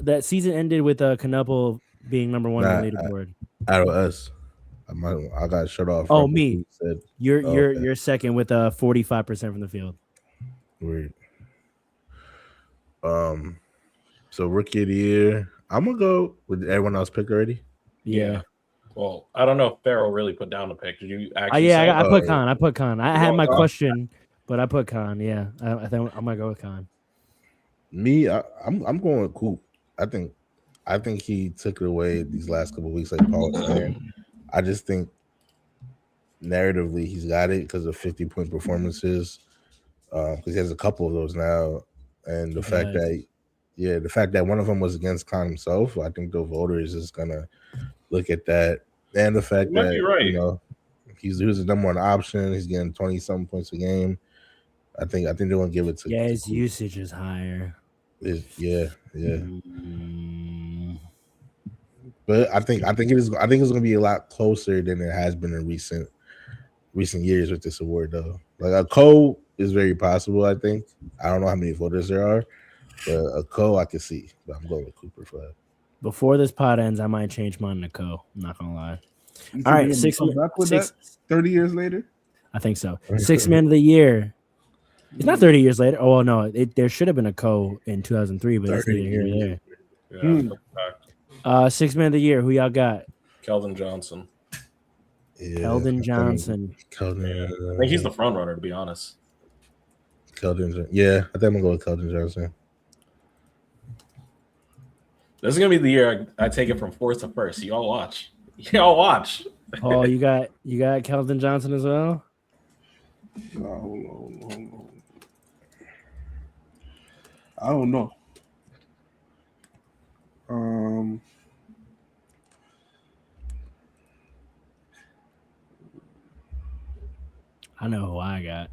That season ended with Knuppel being number one on the leaderboard. Out of us, I got shut off. Oh, me. Said, You're second with 45% from the field. Weird. So rookie of the year, I'm gonna go with everyone else pick already. Yeah. Well, I don't know if Farrell really put down the pick. Did you actually? I put Con. I put Con. I had my Con? question, but I put Con. Yeah, I think I'm gonna go with Con. Me, I'm going with Coop. I think he took it away these last couple of weeks, like Paul was saying. I just think narratively he's got it because of 50-point performances. Because he has a couple of those now, and the fact that one of them was against Con himself, I think the voters is gonna look at that, and the fact that you know he was the number one option. He's getting 20-something points a game. I think they're gonna give it to. Yeah, his usage is higher. Yeah. But I think it's gonna be a lot closer than it has been in recent years with this award though. Like a co is very possible. I think I don't know how many voters there are, but a co I can see. But I'm going with Cooper for that. Before this pod ends, I might change mine to Co. I'm not gonna lie. All right, 30 years later. I think so. 6 man of the year. It's not 30 years later. Oh well, no, there should have been a Co in 2003, but it's neither here or there. Yeah. 6 man of the year. Who y'all got? Keldon Johnson. Yeah, Keldon Johnson. I think he's the front runner, to be honest. Keldon. Yeah, I think I'm gonna go with Keldon Johnson. This is gonna be the year I take it from fourth to first. Y'all watch. Oh, you got Keldon Johnson as well? Hold on. I don't know. I know who I got.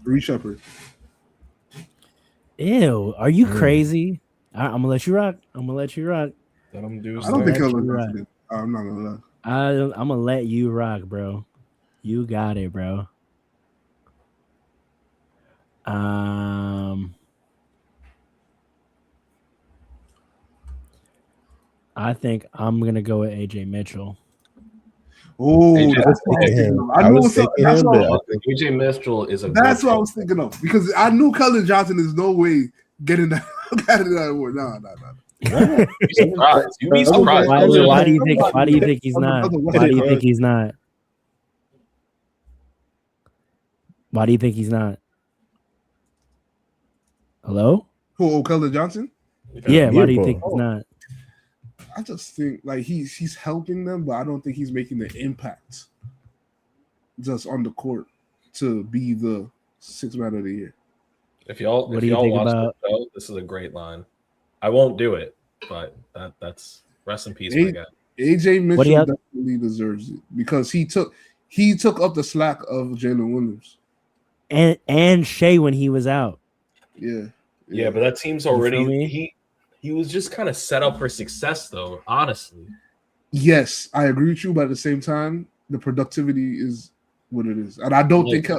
Reed Shepherd. Ew, are you crazy? I'm gonna let you rock. Let him do. I don't think Keldon Johnson did. I'm not gonna lie. I'm gonna let you rock, bro. You got it, bro. I think I'm gonna go with AJ Mitchell. Oh, AJ Mitchell is a. That's what I was thinking of because I knew Keldon Johnson is no way getting that award. No. You'd be surprised. Why do you think he's not? Why do you think he's not? Why do you think he's not? Hello? Who? Keldon Johnson? Yeah. Why do you think he's not? I just think like he's helping them, but I don't think he's making the impact just on the court to be the 6th man of the year. If y'all watch the show, this is a great line. I won't do it, but that's rest in peace, my guy. AJ Mitchell definitely deserves it because he took up the slack of Jalen Williams and Shea when he was out. Yeah, but that team's already he was just kind of set up for success, though. Honestly, yes, I agree with you. But at the same time, the productivity is what it is. And I don't think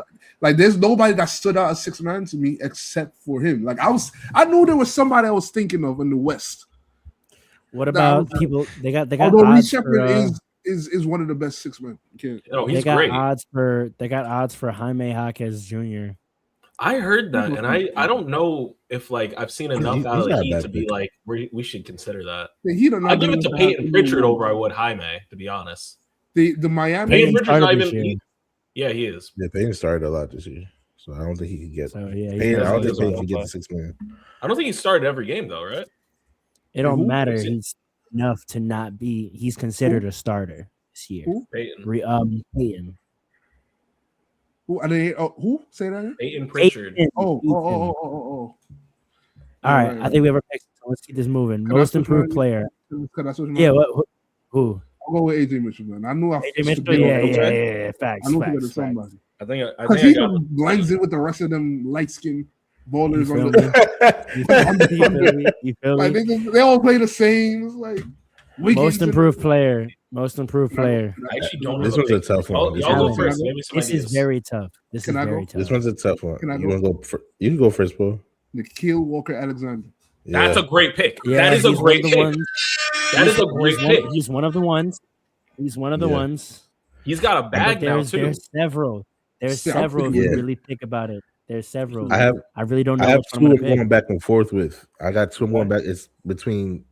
like there's nobody that stood out as 6th man to me except for him. Like I knew there was somebody I was thinking of in the West. What about people? They got although Reed odds Shepherd is one of the best 6 men. He's great. They got odds for Jaime Jaquez Jr. I heard that, and I don't know if like I've seen enough out of the Heat to be like we should consider that. I give it to Peyton Pritchard over I would Jaime, to be honest. The Miami Peyton Pritchard's not even. Yeah, he is. Yeah, Peyton started a lot this year, so I don't think he can get. So, yeah, Peyton, I don't think Peyton can get the 6 man. I don't think he started every game though, right? It don't matter. He's enough to not be. He's considered a starter this year. Peyton. Peyton. Who are they? Who say that? Peyton Pritchard. Oh. All right, I think we have a pick. So let's keep this moving. Most improved player. Yeah. Who? I'll go with AJ Mitchell, man. I knew AJ Mitchell. Yeah. Facts. I know he somebody. I think he blends in with the rest of them light skinned ballers on You feel me? Like they all play the same. It's like most improved player. Most improved player. I actually don't know. This one's a tough one. Y'all go first. This is very tough. This one's a tough one. You can go first, Paul. Nikhil Walker-Alexander. Yeah. That's a great pick. Yeah, that is a great pick. That is a great pick. He's one of the ones. He's He's got a bag now too. There's several. If you really think about it. There's several. I really don't know. I have two I'm going back and forth with. I got two going back. It's between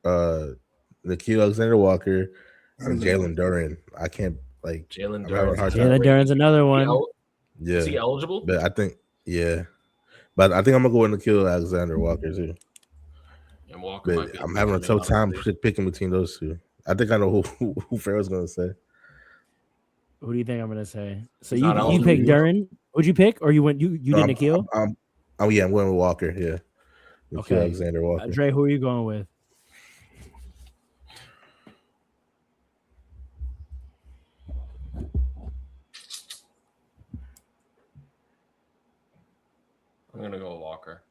Nikhil Alexander-Walker and Jalen Duren. I can't like Jalen Duren. Jalen Duren's another one. Is he eligible? But I think But I think I'm gonna go with Nikhil Alexander-Walker too. And Walker I'm having a tough time picking between those two. I think I know who Farrell's gonna say. Who do you think I'm gonna say? So you picked Duren. Who'd you pick, or you did Nikhil? I'm going with Walker. Yeah. Nikhil Alexander-Walker. Dre, who are you going with? I'm gonna go with Walker.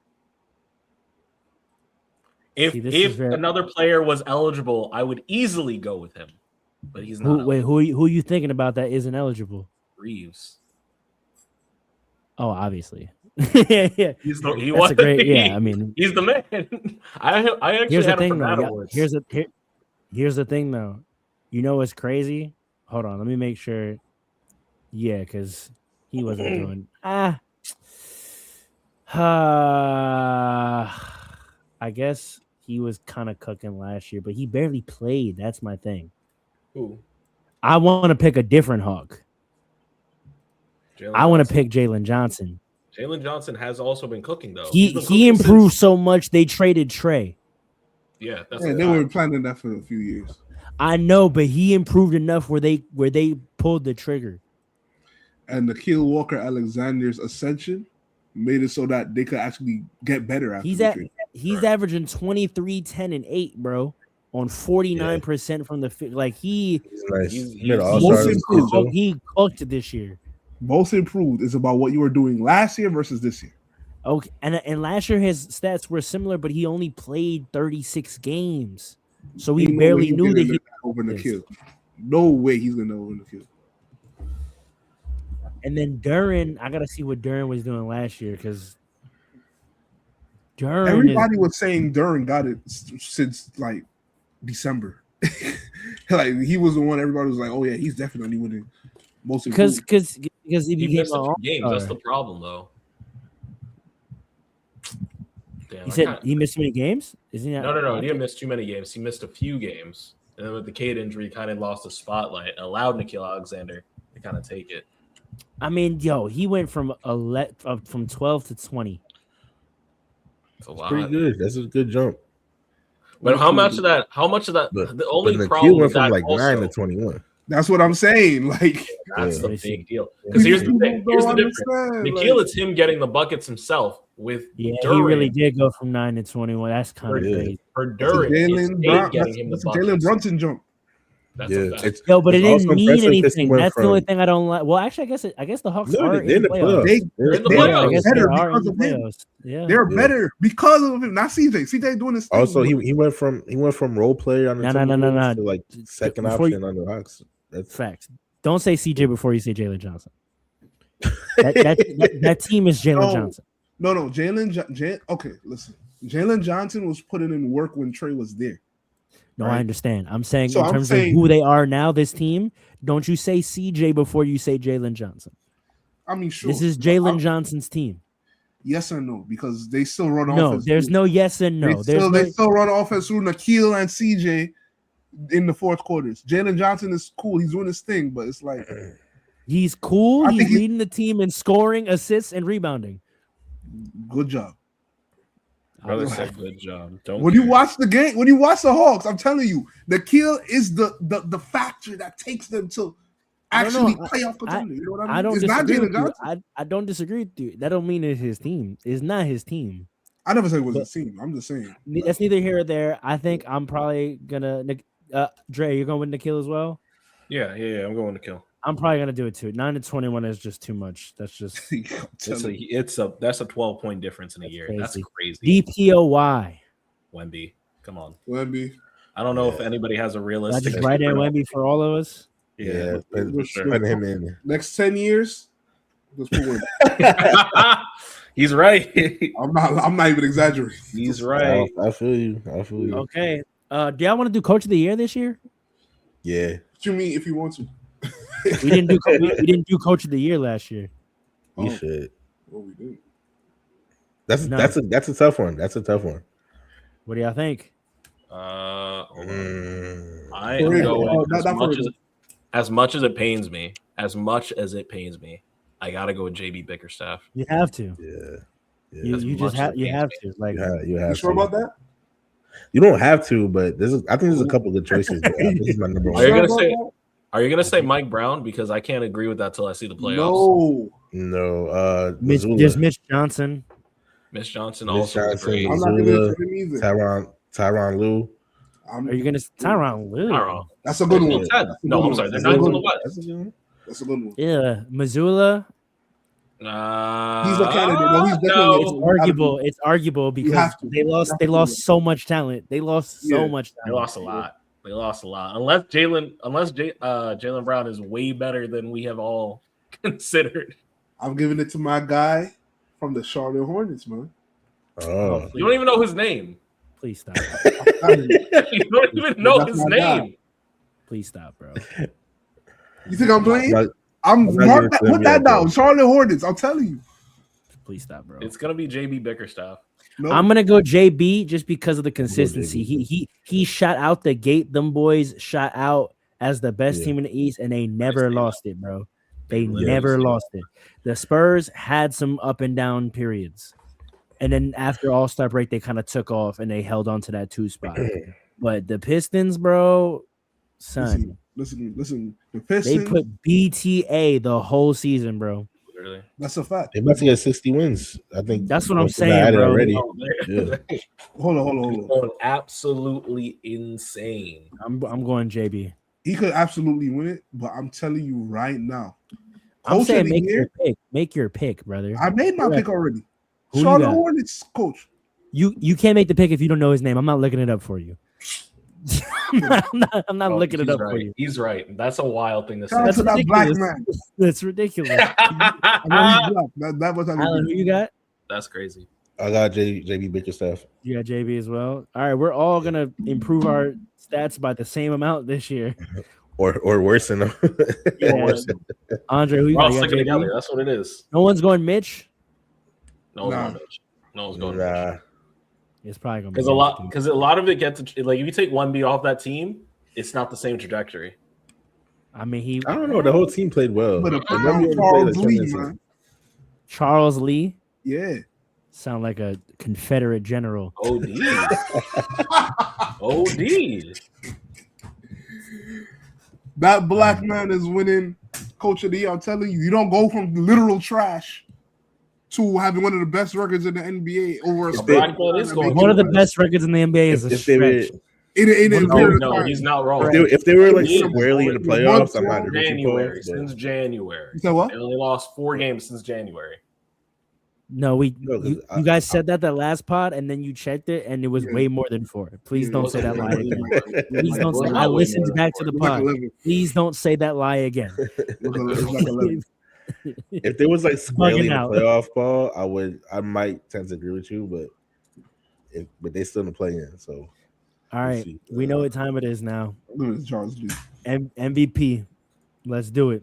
If another player was eligible, I would easily go with him, but he's not. Who are you thinking about that isn't eligible? Reeves. Oh, obviously. Yeah. He's the man. I actually had him for that award. Here's the thing, though. You know what's crazy? Hold on, let me make sure. Yeah, because he wasn't doing. I guess he was kind of cooking last year, but he barely played. That's my thing. Who? I want to pick a different Hawk. I want to pick Jalen Johnson. Jalen Johnson has also been cooking though. He improved so much they traded Trey. Yeah, they were planning that for a few years. I know, but he improved enough where they pulled the trigger. And Nikhil Walker-Alexander's ascension made it so that they could actually get better after he's averaging 23, 10, and 8, bro, on 49% from the he's nice. He cooked this year. Most improved is about what you were doing last year versus this year. Okay, and last year his stats were similar, but he only played 36 games, so we barely knew that he over Nikhil. No way he's gonna over Nikhil. And then Duren, I gotta see what Duren was doing last year because everybody was saying Duren got it since like December. Like he was the one everybody was like, "Oh yeah, he's definitely winning." Most because he missed a few games. That's the problem, though. Damn, he missed too many games. Isn't that no? He didn't miss too many games. He missed a few games, and then with the Cade injury, kind of lost the spotlight and allowed Nikhil Alexander to kind of take it. I mean, he went from 12 to 20. That's a lot. Pretty good. That's a good jump. But how much of that? The only problem went is that from 9 to 21. That's what I'm saying. Like that's the big deal. Because here's the thing. Here's the difference. Nikhil, it's him getting the buckets himself. With Duren, he really did go from 9 to 21. That's kind of crazy. For Duren, it's getting him the buckets. Jalen Brunson jump. But it didn't mean anything. That's the only thing I don't like. Well, actually, I guess the Hawks are in the playoffs. They're in the playoffs. Because of him. Yeah, they're better because of him. Not CJ. CJ doing this. Also, he went from role player on the team to like second option on the Hawks. That's facts. Don't say CJ before you say Jalen Johnson. That team is Jalen Johnson. No, okay, listen. Jalen Johnson was putting in work when Trey was there. No, right? I understand. I'm saying So in terms of who they are now, this team, don't you say CJ before you say Jalen Johnson. I mean, sure. This is Jalen Johnson's team. Yes or no? Because they still run offense. No, there's no yes and no. They still run offense through Nikhil and CJ in the fourth quarters. Jalen Johnson is cool. He's doing his thing, but it's like he's cool. He's leading the team in scoring, assists, and rebounding. Good job. Brother said good job. You watch the game, when you watch the Hawks, I'm telling you, Nikhil is the factor that takes them to actually playoff contender. You know what I mean? It's not Jalen Johnson. I don't disagree with you. That don't mean it's his team. It's not his team. I never said it was his team. I'm just saying. That's neither here or there. I think I'm probably gonna Dre, you're going with Nikhil as well? Yeah. I'm going to kill. I'm probably gonna do it too. 9-21 is just too much. That's just that's a 12-point difference in a year. Crazy. That's crazy. DPOY. Wemby, come on. Wemby. I don't know if anybody has a realistic. Just write in Wemby for all of us. Yeah, put him in. Next 10 years, let's put Wemby. He's right. I'm not even exaggerating. He's right. I feel you. Okay. Do y'all want to do Coach of the Year this year? Yeah. What you mean if you want to? We didn't do Coach of the Year last year. We should. Well, we did. That's a tough one. That's a tough one. What do y'all think? I am going as much as it pains me. I gotta go with JB Bickerstaff. You have to. Yeah. You have to. Like, you have sure to. about that? You don't have to, but I think there's a couple good choices. This is my number one. Are you gonna say Mike Brown? Because I can't agree with that till I see the No. playoffs. There's Mitch Johnson. Mitch Johnson also is great. I'm not gonna say him either. Tyronn Lue. Are you gonna Tyronn Lue? That's a good one. No, I'm sorry. They're not in the West. That's a good one. Yeah, Missoula. He's a candidate. No, he's definitely. It's arguable. It's arguable because they lost so much talent. They lost so much talent. They lost a lot. Unless Jaylen Brown is way better than we have all considered. I'm giving it to my guy from the Charlotte Hornets, man. Oh, you don't even know his name. Please stop. You don't even know his name. Guy. Please stop, bro. You think I'm playing? Put that down. Charlotte Hornets. I'm telling you. Please stop, bro. It's gonna be JB Bickerstaff. Nope. I'm gonna go JB just because of the consistency. He shot out the gate. Them boys shot out as the best team in the East, and they never lost it, bro. They never lost it. The Spurs had some up and down periods, and then after All-Star break, they kind of took off and they held on to that 2 spot. But the Pistons, bro, son, listen. The Pistons, they put BTA the whole season, bro. Literally. That's a fact. They about to get 60 wins. I think that's what I'm saying, bro. Already. Hold on. Going absolutely insane. I'm going JB. He could absolutely win it, but I'm telling you right now, I'm saying make your pick. Make your pick, brother. I made my pick already. Who Charlotte Hornets coach. You can't make the pick if you don't know his name. I'm not looking it up for you. I'm not looking it up for you. He's right. That's a wild thing to say. That's that black man. That's ridiculous. That was Alan, who you got? That's crazy. I got JB Bickerstaff. You got JB as well. All right, we're all gonna improve our stats by the same amount this year, or worse than them. Andre, who you got? Together. That's what it is. No one's going Mitch. No one's going Mitch. It's probably gonna be because a lot of it gets like if you take Wemby off that team, it's not the same trajectory. I mean, I don't know. The whole team played well. Charles Lee. Yeah. Sound like a Confederate general. OD. That black man is winning Coach of the Year. I'm telling you, you don't go from literal trash to having one of the best records in the NBA over one of the best records in the NBA is a stretch. No, he's not wrong. If they were like squarely in the playoffs, I'm not since January. You said what? They only lost 4 games since January. No, No, 'cause you guys said that the last pod, and then you checked it, and it was way more than 4. Please don't say that lie again. Please don't say. I listened back to the pod. Please don't say that lie again. It's like 11. If there was like squarely in the out. playoff ball, I might tend to agree with you, but they still in the play-in, so All right, see. we know what time it is now. Look at Charles Lee. MVP. Let's do it.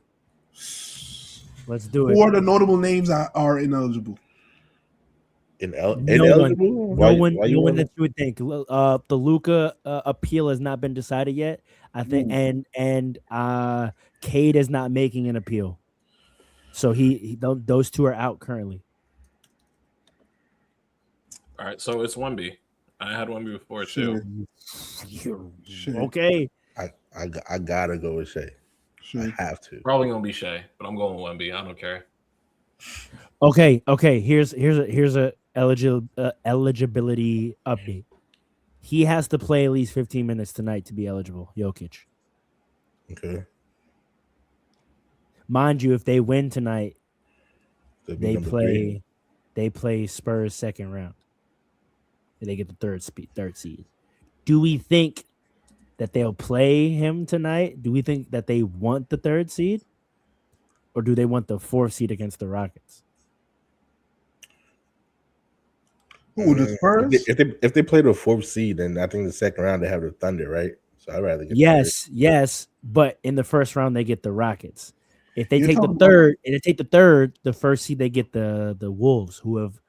Let's do it. Who are the notable names that are ineligible? Ineligible? No one that you would think. The Luka appeal has not been decided yet. I think, and Cade is not making an appeal, so those two are out currently. All right, so it's 1B. I had 1B before too. Okay. I gotta go with Shea. I have to. Probably gonna be Shea, but I'm going with 1B. I don't care. Okay. Here's a eligibility update. He has to play at least 15 minutes tonight to be eligible. Jokic. Okay. Mind you, if they win tonight, They play Spurs second round. And they get the third seed. Do we think that they'll play him tonight? Do we think that they want the third seed? Or do they want the 4th seed against the Rockets? Who, the Spurs? If they play the 4th seed, then I think the second round they have the Thunder, right? So I'd rather get yes, but in the first round they get the Rockets. If they take the third, the 1st seed they get the Wolves, who have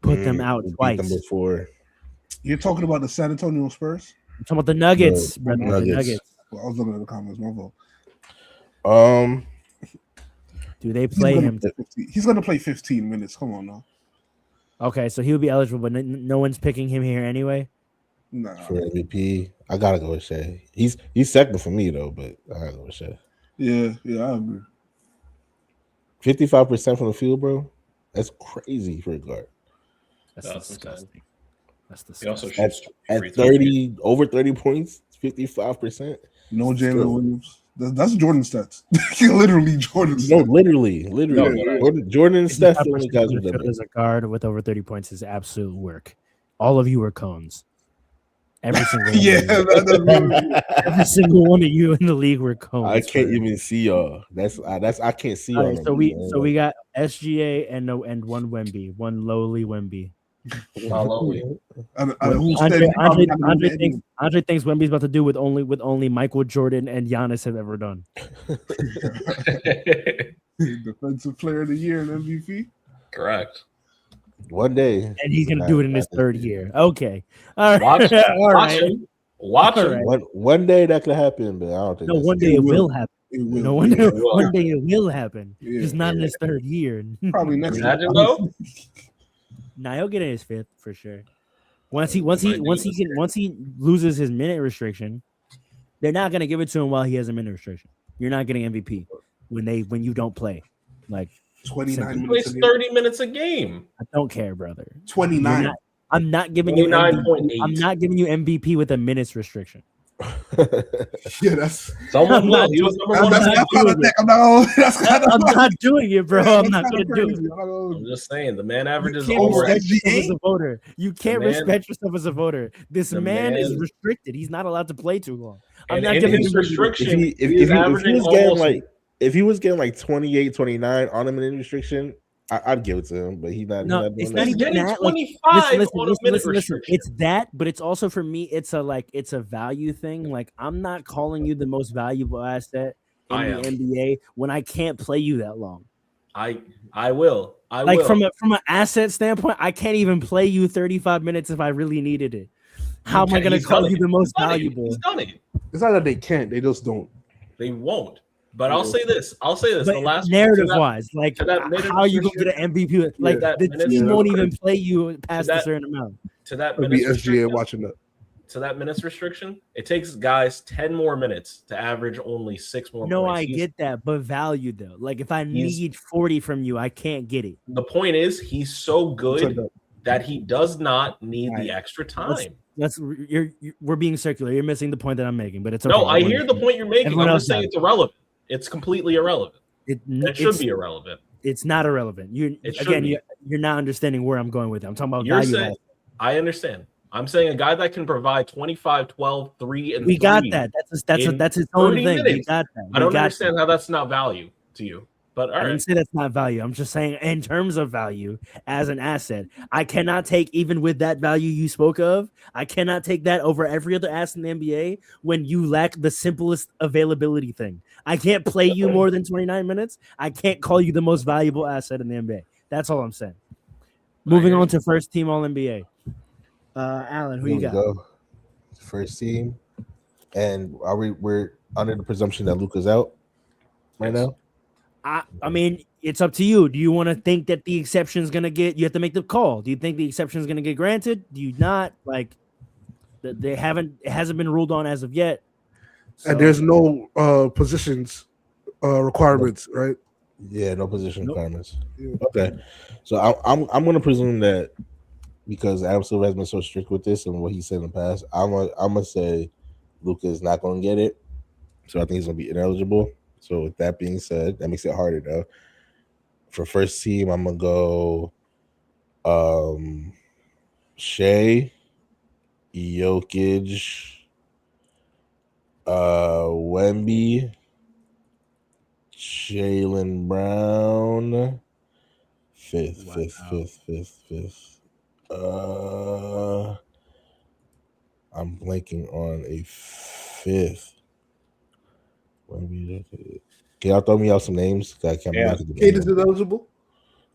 put them out twice. Them before. You're talking about the San Antonio Spurs? I'm talking about the Nuggets, brother. Nuggets. The Nuggets. Well, I was looking at the comments. My fault. Do they play him? He's going to play 15 minutes. Come on now. Okay, so he'll be eligible, but no one's picking him here anyway. Nah. For MVP, I gotta go with Shea. He's second for me though, but I gotta go with Shea. Yeah, I agree. 55% from the field, bro. That's crazy for a guard. That's disgusting. That's He also disgusting. shoots At over 30 points, 55%. No Jalen Williams. That's Jordan stats. Literally Jordan stats. No, literally. Jordan and Steph, the only guys who done As it. a guard with over 30 points is absolute work. All of you are cones. Every single one. Every single one of you in the league were cones. I can't even see y'all. I can't see y'all. Right, so we got SGA and one Wemby, one lowly Wemby. Andre Andre thinks Wemby's about to do with only Michael Jordan and Giannis have ever done. Defensive Player of the Year and MVP. Correct. One day, and he's gonna do it in his 3rd year. Okay, all right. Watch him. One day that could happen, but I don't think. No, one day it will happen. No, one day it will happen. Yeah, just not in his 3rd year. Probably next year. Imagine though. Nah, he'll get in his 5th for sure. Once he loses his minute restriction, they're not gonna give it to him while he has a minute restriction. You're not getting MVP when you don't play. Like 29 he plays 30 minutes a game. I don't care, brother. 29. I'm not giving you MVP. I'm not giving you MVP with a minutes restriction. Yeah, that's someone will. He was number one. I'm not doing it, bro. I'm not gonna do it. I'm just saying the man averages over. over. As a voter, you can't respect yourself as a voter. This man is restricted. He's not allowed to play too long. I'm not giving him restriction. If he was getting like 28, 29 on a minute restriction, I'd give it to him, but he's not. No, he's not even that. 25 on a minute restriction. It's that, but it's also for me. It's a value thing. Like I'm not calling you the most valuable asset in the NBA when I can't play you that long. I will. From an asset standpoint, I can't even play you 35 minutes if I really needed it. How am I going to call you the most valuable? He's done it. It's not that they can't; they just don't. They won't. But I'll say this. The last narrative-wise, like how are you going to get an MVP? Like the team won't even play you past a certain amount. To that minutes SGA watching that. To that minutes restriction, it takes guys 10 more minutes to average only 6 more. No, points. I get that, but value though. Like if I need 40 from you, I can't get it. The point is, he's so good that he does not need the extra time. We're being circular. You're missing the point that I'm making, but it's okay. No, I hear the point you're making. I'm just saying it's irrelevant. It's completely irrelevant. It should be irrelevant. It's not irrelevant. You're not understanding where I'm going with it. I'm talking about You're value. saying, I understand. I'm saying a guy that can provide 25, 12, 3, and We 3 got that. That's its own 30 thing. We minutes. got that. I don't understand how that's not value to you. But all I right. didn't say that's not value. I'm just saying in terms of value as an asset, I cannot take, even with that value you spoke of, I cannot take that over every other asset in the NBA when you lack the simplest availability thing. I can't play you more than 29 minutes. I can't call you the most valuable asset in the NBA. That's all I'm saying. Moving on to first team All NBA. Alan, who you got? Go. First team. And we're under the presumption that Luka's out right now? I mean, it's up to you. Do you want to think that the exception is going to get, you have to make the call. Do you think the exception is going to get granted? Do you not? Like, it hasn't been ruled on as of yet. So. And there's no positions requirements, right? Yeah, no position requirements. Yeah. Okay. So I'm going to presume that because Adam Silver has been so strict with this and what he said in the past, I'm gonna say Luka is not going to get it. So I think he's going to be ineligible. So with that being said, that makes it harder though. For first team, I'm gonna go Shea, Jokic, Wemby, Jaylen Brown, fifth. I'm blanking on a fifth. Can y'all throw me out some names? Kate is ineligible.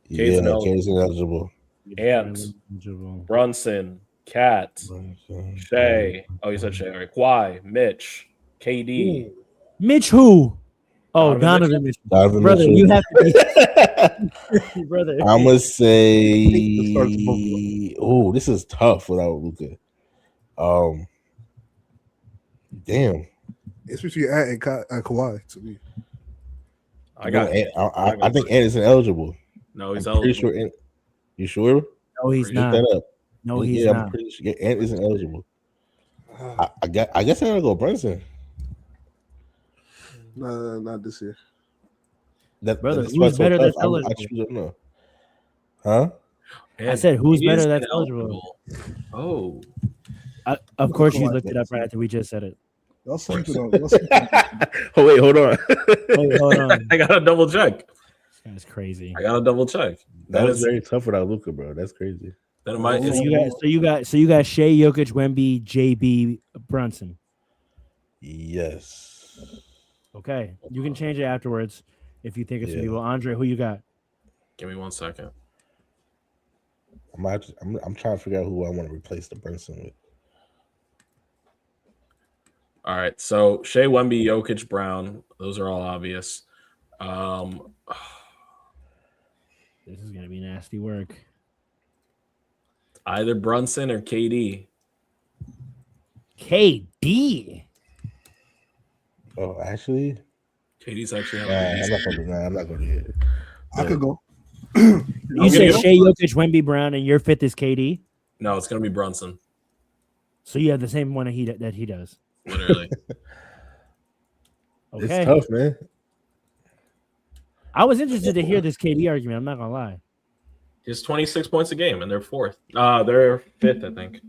Yeah, Kate's ineligible. Ant, Brunson, Cat, Shea. Oh, you said Shea. Right. Kawhi, Mitch, KD. Ooh. Mitch who? Oh, Donovan Mitchell. Brother, Mitchell. You have to be. Brother. I'm going to say. Oh, this is tough without Luka. Damn. It's between Ant and Kawhi to me. I think Ant is ineligible. No, he's eligible. Pretty sure you sure? No, he's not. That up. No, he's not. I'm pretty sure Ant isn't eligible. I guess I'm gonna go Brunson. No, not this year. Brother, who's better that's eligible? I don't know. Huh? I said who's better that's eligible. Oh. Of course you looked it up right after we just said it. Oh wait, hold on. I gotta double check. That's crazy. I gotta double check. That was very tough without Luka, bro. That's crazy. So you got Shea, Jokic, Wemby, JB, Brunson. Yes. Okay, you can change it afterwards if you think it's gonna be well. Andre, who you got? Give me 1 second. I'm trying to figure out who I want to replace the Brunson with. All right, so Shea, Wemby, Jokic, Brown. Those are all obvious. This is gonna be nasty work. Either Brunson or KD. KD. Oh, actually, KD's actually. I'm not going to get it. I could go. You said Shea, Jokic, Wemby, Brown, and your fifth is KD. No, it's gonna be Brunson. So you have the same one that he does. Literally. Okay. It's tough, man. I was interested to hear this KD argument. I'm not gonna lie. He's 26 points a game, and they're fourth. They're fifth, I think.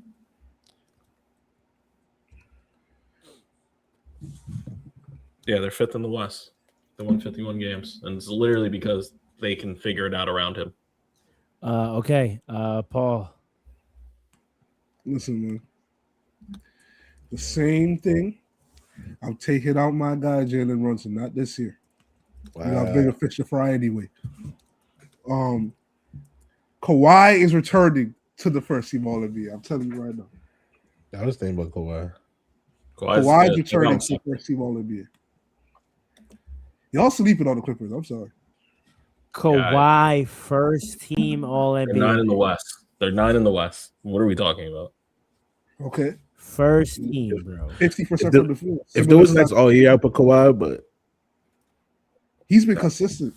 Yeah, they're fifth in the West. They won 51 games, and it's literally because they can figure it out around him. Okay. Paul. Listen, man. The same thing. I'm taking out my guy Jalen Brunson, not this year. Wow. We got bigger fish to fry anyway. Kawhi is returning to the first team All NBA. I'm telling you right now. I was thinking about Kawhi. Kawhi's returning to the first team All NBA. Y'all sleeping on the Clippers. I'm sorry. Kawhi first team All NBA. They're 9 in the West. They're 9 in the West. What are we talking about? Okay. First team, bro. 50% from the field. If there was next all year, I put Kawhi, but he's been consistent.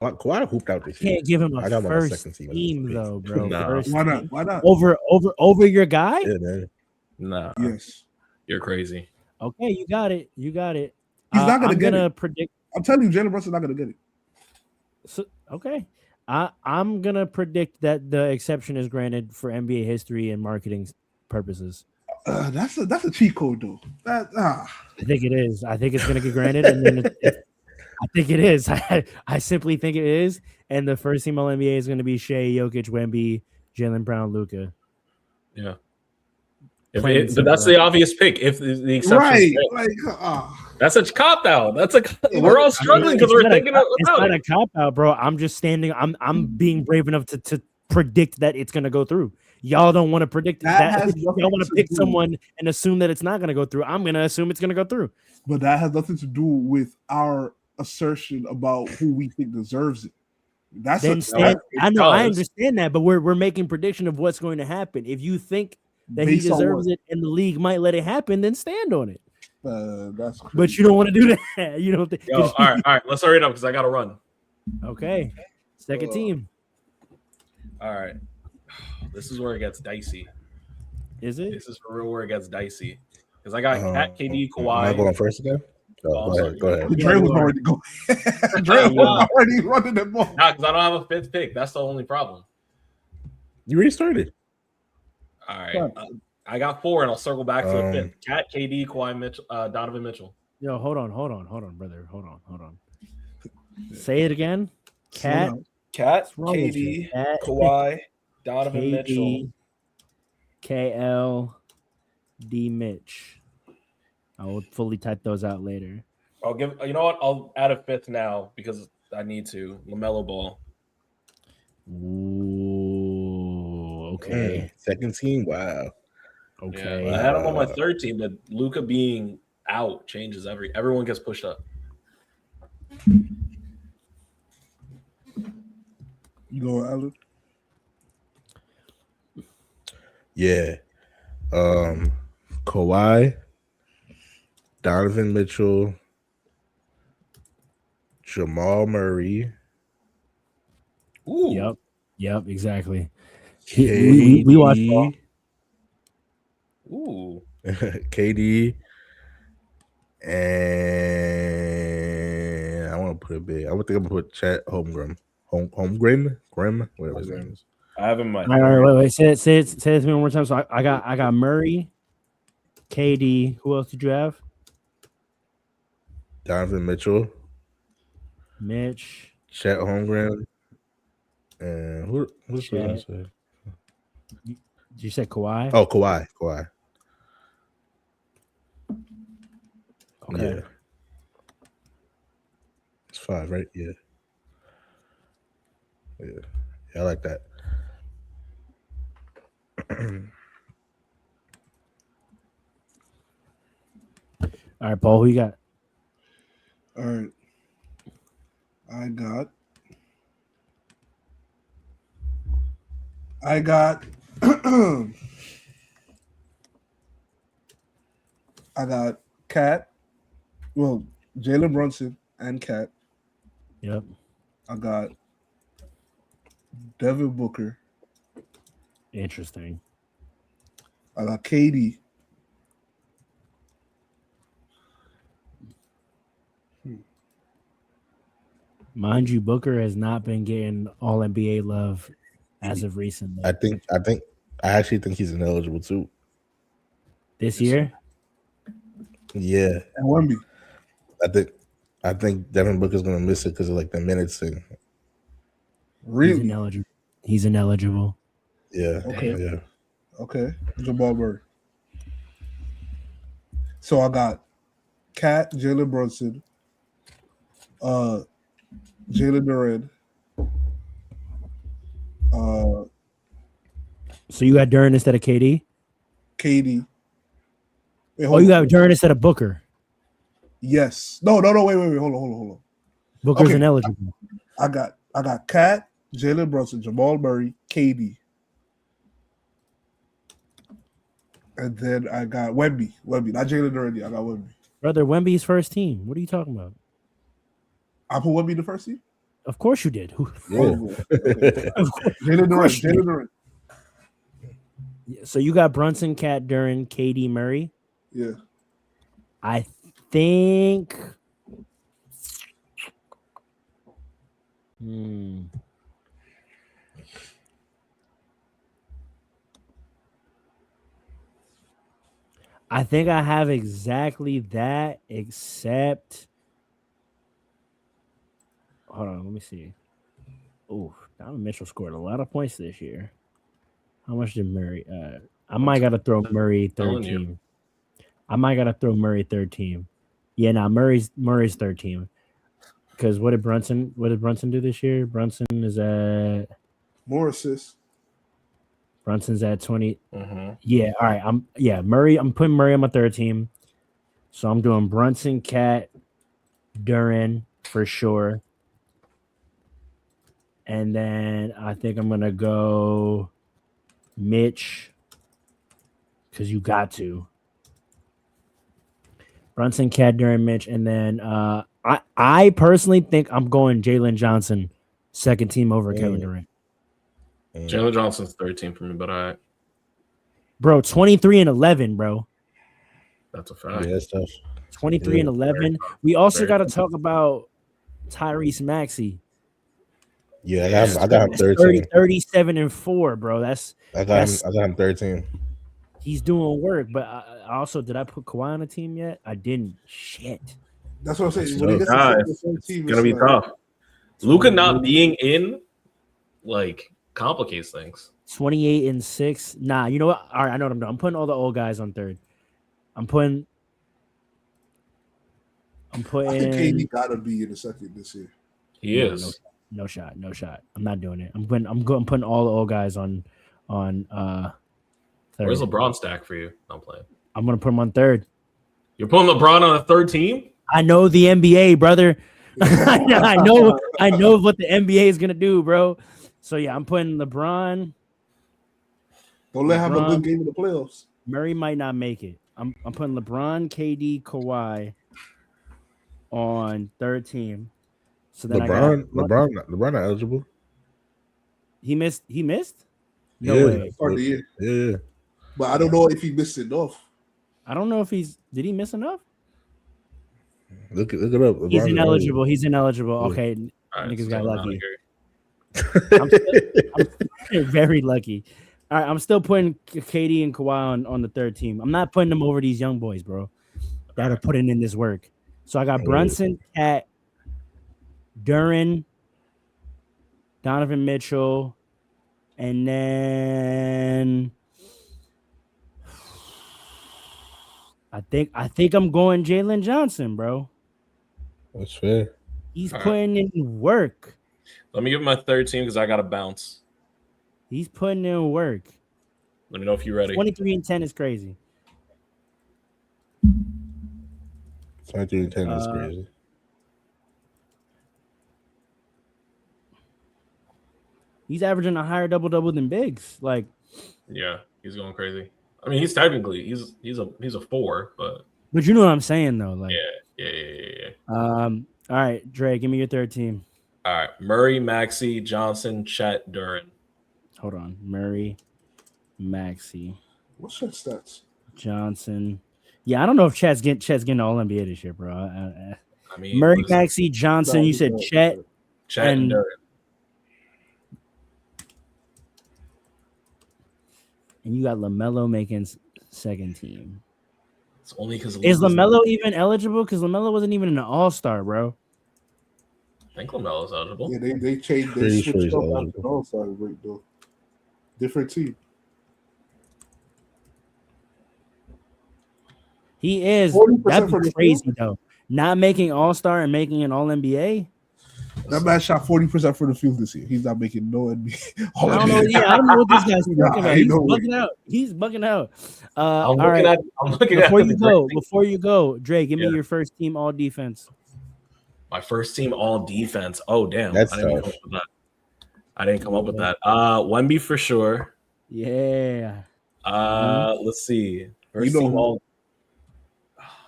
Kawhi hooped out this year. Can't give him a first team though, bro. Nah. Why not? Why not? Over your guy? Yeah, man. Nah. Yes. You're crazy. Okay, you got it. You got it. He's not gonna I'm get gonna it. predict. I'm telling you, Jalen Brunson's not gonna get it. So, okay. I'm gonna predict that the exception is granted for NBA history and marketing purposes. That's a cheat code though. I think it is. I think it's gonna get granted, and then I think it is. I simply think it is. And the first team All NBA is going to be Shea, Jokic, Wemby, Jaylen Brown, Luka. Yeah. Plain But that's the obvious pick. If the exception, right? That's a cop out. We're all struggling because we're thinking about it's not a cop out, bro. I'm just standing. I'm being brave enough to predict that it's going to go through. Y'all don't want to predict that. Y'all want to pick someone and assume that it's not going to go through. I'm going to assume it's going to go through. But that has nothing to do with our assertion about who we think deserves it. I know, I understand that, but we're making prediction of what's going to happen. If you think that he deserves it and the league might let it happen, then stand on it. That's crazy. But you don't want to do that. You don't think. All right. Let's hurry it up because I got to run. Okay, second team. All right, this is where it gets dicey. Is it? This is for real where it gets dicey because I got Cat, KD, Kawhi. Am I going first again? Go ahead. Dre was already going. Dre was already running the ball. Nah, because I don't have a fifth pick. That's the only problem. You restarted. All right. I got 4, and I'll circle back to the fifth. Cat, KD, Kawhi, Mitchell, Donovan Mitchell. Yo, hold on, brother. Hold on. Say it again. Cat, KD, Kawhi, Donovan KD, Mitchell. KL, D Mitch. I will fully type those out later. You know what? I'll add a fifth now because I need to. LaMelo Ball. Ooh, okay. Second team. Wow. Okay. Yeah, I had him on my third team, but Luka being out changes everyone gets pushed up. You go, Alan? Yeah. Kawhi, Donovan Mitchell, Jamal Murray. Ooh. Yep, exactly. KD, we watched ball. Ooh. KD, and I want to put a big. I would think I'm gonna put Chet Holmgren, Grim, whatever his name is. I have him in my. All right, wait. Say it to me one more time. So I got Murray, KD. Who else did you have? Donovan Mitchell, Mitch, Chet Holmgren, and who's Chet. You said Kawhi? Oh, Kawhi. Okay. Yeah. It's 5, right? Yeah. I like that. All right, Paul, who you got? All right. I got I got Cat. Well, Jalen Brunson and Cat. Yep. I got Devin Booker. Interesting. I got KD. Mind you, Booker has not been getting all NBA love as of recently. I actually think he's ineligible too. This year? Yeah. And Wemby. I think Devin Booker's gonna miss it because of like the minutes thing. Really? He's ineligible. Yeah. Okay. Yeah. Okay. Jamal Murray. So I got Cat, Jalen Brunson, Jalen Duran. So you got Duran instead of KD? KD. Wait, you got Duran instead of Booker? Yes. No. Wait. Hold on. Booker's ineligible. I got Cat, Jalen Brunson, Jamal Murray, KD. And then I got Wemby, not Jalen Duran. I got Wemby. Brother, Wemby's first team. What are you talking about? I put Wemby in the first team? Of course you did. Yeah. Jalen Duran. So you got Brunson, Cat, Duran, KD, Murray? Yeah. I think. I think I have exactly that, except. Hold on, let me see. Oh, Donovan Mitchell scored a lot of points this year. How much did Murray? I might gotta throw Murray third team. I might gotta throw Murray third team. Yeah, nah, Murray's third team. Because what did Brunson do this year? Brunson is at More assists. Brunson's at 20. Mm-hmm. Yeah, all right. Murray. I'm putting Murray on my third team. So I'm doing Brunson, Cat, Duran for sure. And then I think I'm gonna go Mitch. Because you got to. Brunson, Cat, Duran, Mitch, and then I personally think I'm going Jalen Johnson, second team over Kevin Durant. Jalen Johnson's third team for me, but I. Bro, 23 and 11, bro. That's a fact. Yeah, that's tough. 23 and 11. We also got to talk about Tyrese Maxey. Yeah, I got him 13. 37 and 4, bro. I got him 13. He's doing work, but I also did I put Kawhi on a team yet? I didn't. Shit. That's what I'm saying. When it's gonna be tough. Luka not being in, like, complicates things. 28 and 6. Nah, you know what? All right, I know what I'm doing. I'm putting all the old guys on third. I'm putting. I think KD gotta be in the second this year. He is. No shot. I'm not doing it. I'm putting all the old guys on third. Where's LeBron stack for you? I'm playing. I'm gonna put him on third. You're putting LeBron on a third team? I know the NBA, brother. I know what the NBA is gonna do, bro. So yeah, I'm putting LeBron. Don't let him have a good game in the playoffs. Murray might not make it. I'm putting LeBron, KD, Kawhi on third team. So then LeBron not eligible. He missed. No way. Yeah. But I don't know if he missed enough. I don't know if did he miss enough? Look it up. LeBron He's ineligible. Okay, right, niggas got lucky. I'm very lucky. All right, I'm still putting KD and Kawhi on the third team. I'm not putting them over these young boys, bro, that are putting in this work. So I got Brunson, Cat, Duran, Donovan Mitchell, and then I think I'm going Jalen Johnson, bro. That's fair. He's putting in work. Let me give him my third team because I got to bounce. He's putting in work. Let me know if you're ready. 23 and 10 is crazy. 23 and 10 is crazy. He's averaging a higher double-double than Biggs. Like, yeah, he's going crazy. I mean, he's technically he's a 4, but you know what I'm saying though. Like, yeah. All right, Dre, give me your third team. All right, Murray, Maxey, Johnson, Chet, Duran. Hold on, Murray, Maxey. What's your stats? Johnson. Yeah, I don't know if Chet's getting all NBA this year, bro. I mean, Murray, Maxey, Johnson. You said Chet and Duran. And you got LaMelo making second team. It's only because is LaMelo even eligible? Because LaMelo wasn't even an All-Star, bro. I think LaMelo's eligible. Yeah, they changed. They switched up after the All-Star break, though. Different team. He is. That'd be crazy though. Not making All-Star and making an All-NBA. That man shot 40% for the field this year. He's not making no NBA. I don't know what this guy's talking about. He's bugging out. All right. Before you go, Dre, give me your first team all defense. My first team all defense. Oh damn, that's I didn't come up with that. Wemby for sure. Yeah. Let's see. First team all.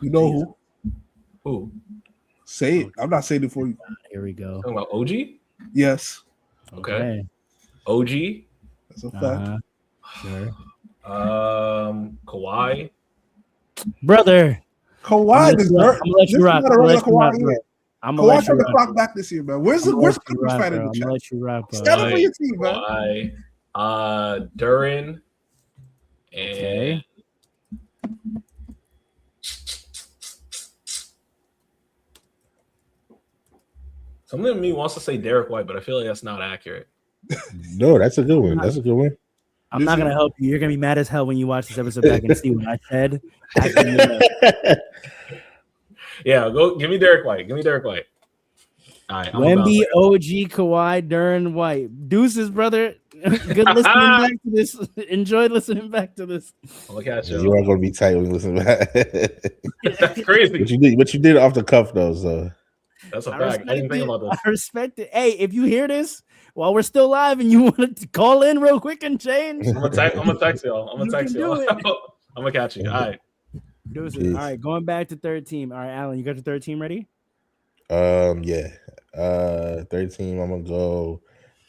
You know who? Who? Say it. I'm not saying it for you. Here we go. Talking about OG? Yes. Okay. OG. That's a fact. Sure. Kawhi. Brother. Kawhi deserves. I'm gonna let you rock. Kawhi trying to clock back this year, man. Where's Clippers fan in the chat? I'm gonna let you rock, bro. Stand up for your team, man. Duran and Okay. something in me wants to say Derek White, but I feel like that's not accurate. No, that's a good one. That's a good one. I'm not gonna help you. You're gonna be mad as hell when you watch this episode back and see what I said. Yeah, go give me Derek White. Give me Derek White. All right, Wemby, OG, Kawhi, Duran, White. Deuces, brother. Good listening back to this. Enjoyed listening back to this. I'm gonna catch you. You are gonna be tight when you listen back. That's crazy. But you did off the cuff though, so that's a fact. I didn't think about this. I respect it. Hey, if you hear this while we're still live and you want to call in real quick and change, I'm gonna text y'all. I'm gonna catch you. All right. Deuces. All right, going back to third team. All right, Alan, you got your third team ready? Yeah. Third team, I'm gonna go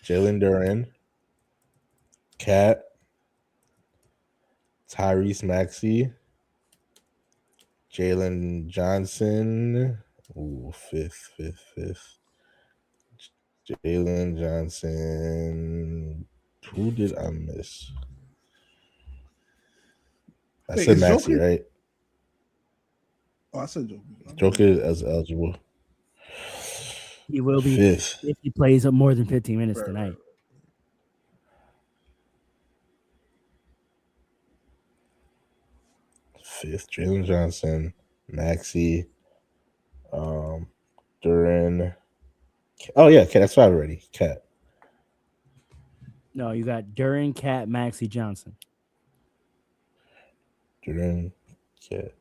Jalen Duran, Cat, Tyrese Maxey, Jalen Johnson. Ooh, fifth. Jalen Johnson. Who did I miss? I said Maxey, right? Oh, I said Joker. Joker is eligible. He will be fifth if he plays up more than 15 minutes tonight. Fifth, Jalen Johnson, Maxey, Duran. Oh yeah, okay, that's five already. Cat. No, you got Duran, Cat, Maxey, Johnson. Duran, Cat.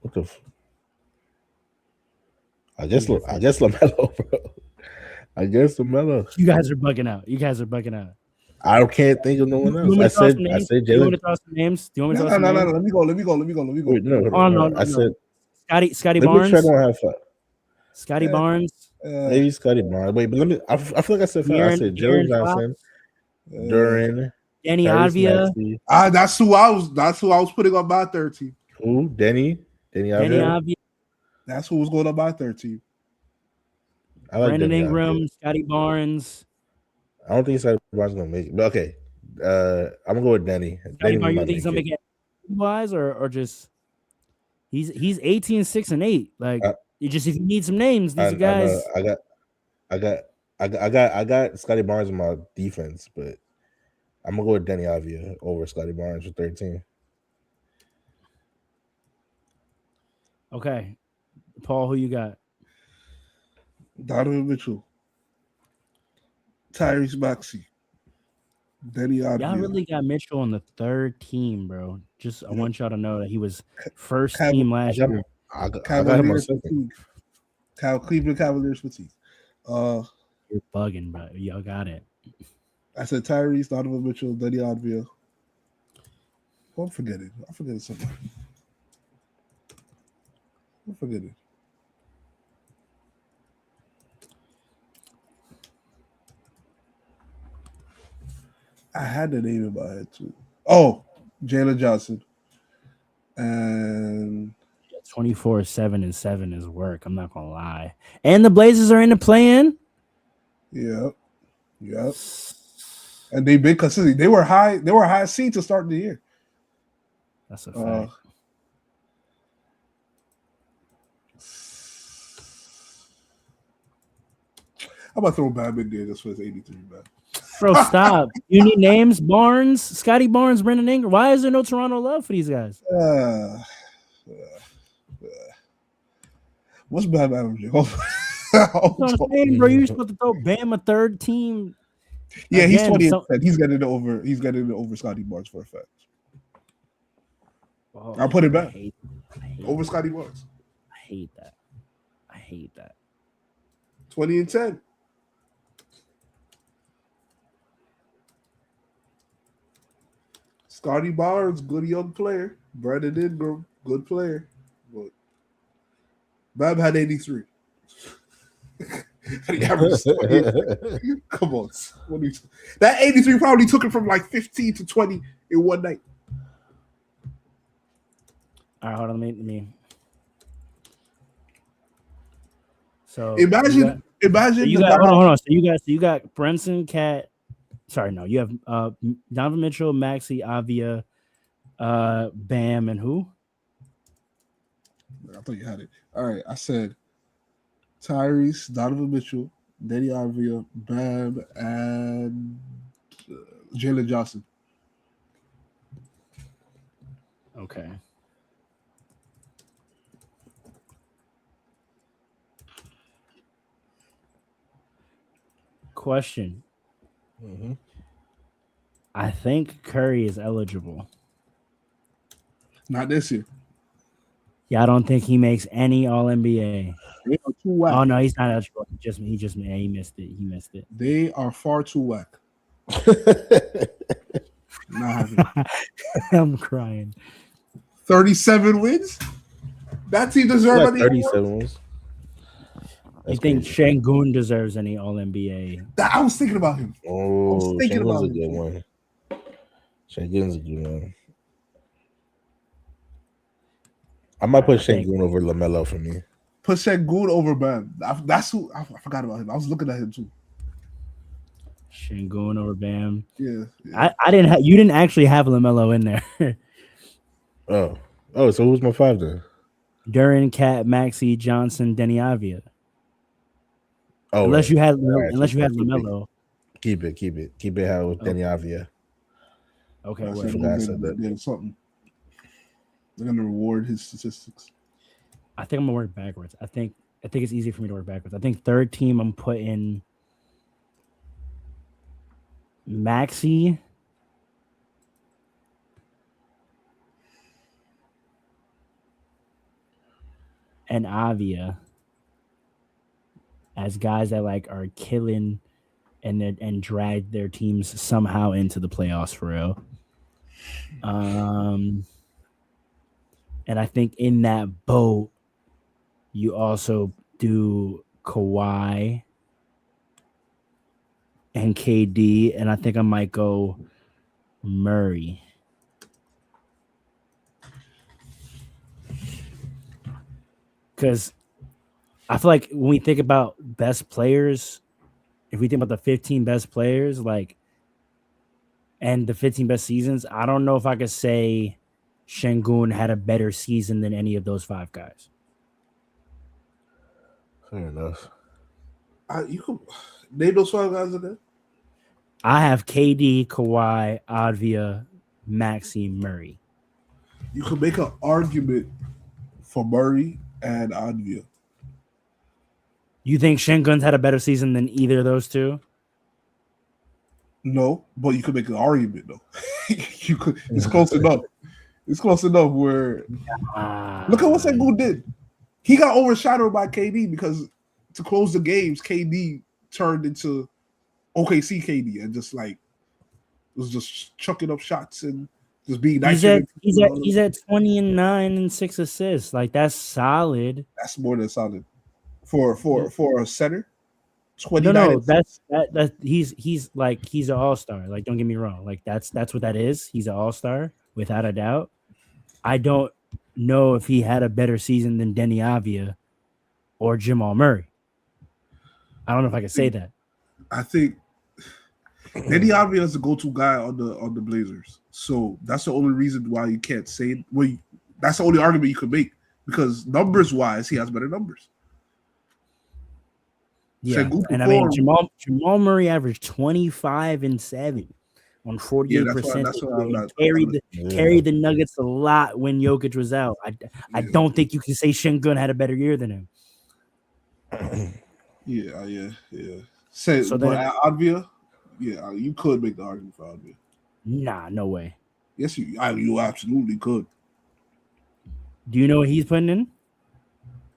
What the? I guess LaMelo, bro. I guess LaMelo. You guys are bugging out. I can't think of no one else. I said Jalen. Do you want to throw some names? No. Let me go. Wait, no. I said Scotty Barnes. Make sure I don't have five. Scotty Barnes. Maybe Scotty Barnes. Wait, but let me. I feel like I said five. I said Jalen Johnson, Duran, Danny Avdia. That's who I was putting on my third team. Who? Danny Avdia. That's who was going on my third team. I like Brandon Danny Ingram, Avdia. Scotty Barnes. I don't think Scotty Barnes is gonna make it. But okay. I'm gonna go with Danny. Scotty Barnes, you think he's gonna make it wise or just he's 18-6-8. Like you just if you need some names, these guys. I got Scotty Barnes in my defense, but I'm gonna go with Danny Avdia over Scotty Barnes for 13. Okay. Paul, who you got? Donovan Mitchell, Tyrese Maxey, Danny Avdia. Y'all really got Mitchell on the third team, bro. Just I want y'all to know that he was first team last year. I got him on second. Cleveland Cavaliers fatigue. You're bugging, bro. Y'all got it. I said Tyrese, Donovan Mitchell, Danny Avdia. I'm forgetting something. I'm forgetting. I had the name in my head too. Oh, Jalen Johnson. And 24-7-7 is work. I'm not gonna lie. And the Blazers are in the play-in. Yep. And they've been consistent. They were high seed to start the year. That's a fact. I'm gonna throw Bam in there just for his 83, man. Bro, stop. You need names? Barnes, Scotty Barnes, Brandon Ingram. Why is there no Toronto love for these guys? What's Bam averaging? That's what I'm saying, bro. You're supposed to throw Bam a third team. Yeah, he's 20%. He's getting it over Scotty Barnes for a fact. Oh, I'll put it back. I hate over Scotty Barnes. I hate that. 20-10. Scotty Barnes, good young player. Brandon Ingram, good player. But Bam had 83. Come on. That 83 probably took it from like 15 to 20 in one night. All right, hold on. Let me. So Imagine so the you guy. got hold on. So you got Brunson, Cat. Sorry, no. You have Donovan Mitchell, Maxey, Avia, Bam, and who? I thought you had it. All right, I said Tyrese, Donovan Mitchell, Danny Avia, Bam, and Jalen Johnson. Okay. Question. Mm-hmm. I think Curry is eligible. Not this year. Yeah, I don't think he makes any All NBA. They are too whack. Oh no, he's not eligible. He missed it. They are far too whack. Not happening. I'm crying. 37 wins. That team deserves any 37 wins. You think Şengün deserves any All NBA? I was thinking about him. Oh, Şengün's a good one. Şengün's a good one. I might put Şengün over LaMelo for me. Put Şengün over Bam. That's who I forgot about him. I was looking at him too. Şengün over Bam. Yeah. I didn't. You didn't actually have LaMelo in there. Oh. So who's my 5 then? Duran, Cat, Maxey, Johnson, Denny Avia. Oh, unless you had LaMelo. Keep it how with Denny Avia. Okay, I said that. Something. They're gonna reward his statistics. I think I'm gonna work backwards. I think it's easy for me to work backwards. I think third team I'm putting Maxey, and Avia as guys that like are killing and drag their teams somehow into the playoffs for real. And I think in that boat, you also do Kawhi and KD, and I think I might go Murray. Because I feel like when we think about best players, if we think about the 15 best players, like, and the 15 best seasons, I don't know if I could say Şengün had a better season than any of those 5 guys. Fair enough. You could name those 5 guys again. I have KD, Kawhi, Avia, Maxey, Murray. You could make an argument for Murray and Avia. You think Şengün's had a better season than either of those two? No, but you could make an argument though. You could. It's close enough. It's close enough where look at what Şengün did. He got overshadowed by KD because to close the games, KD turned into OKC KD and just like was just chucking up shots and just being nice. He's at 20 and 9 and 6 assists. Like that's solid. That's more than solid for a center. 29. No, that's he's an all-star. Like, don't get me wrong. Like that's what that is. He's an all-star without a doubt. I don't know if he had a better season than Denny Avia or Jamal Murray. I don't know if I can say that. I think Denny Avia is the go-to guy on the Blazers. So that's the only reason why you can't say that's the only argument you could make because numbers-wise, he has better numbers. Yeah, and I mean Jamal Murray averaged 25 and 7 on 48%. Carried the Nuggets a lot when Jokic was out. I don't think you can say Şengün had a better year than him. Yeah. So then Avia, you could make the argument for Avia. Nah, no way. Yes, you absolutely could. Do you know what he's putting in?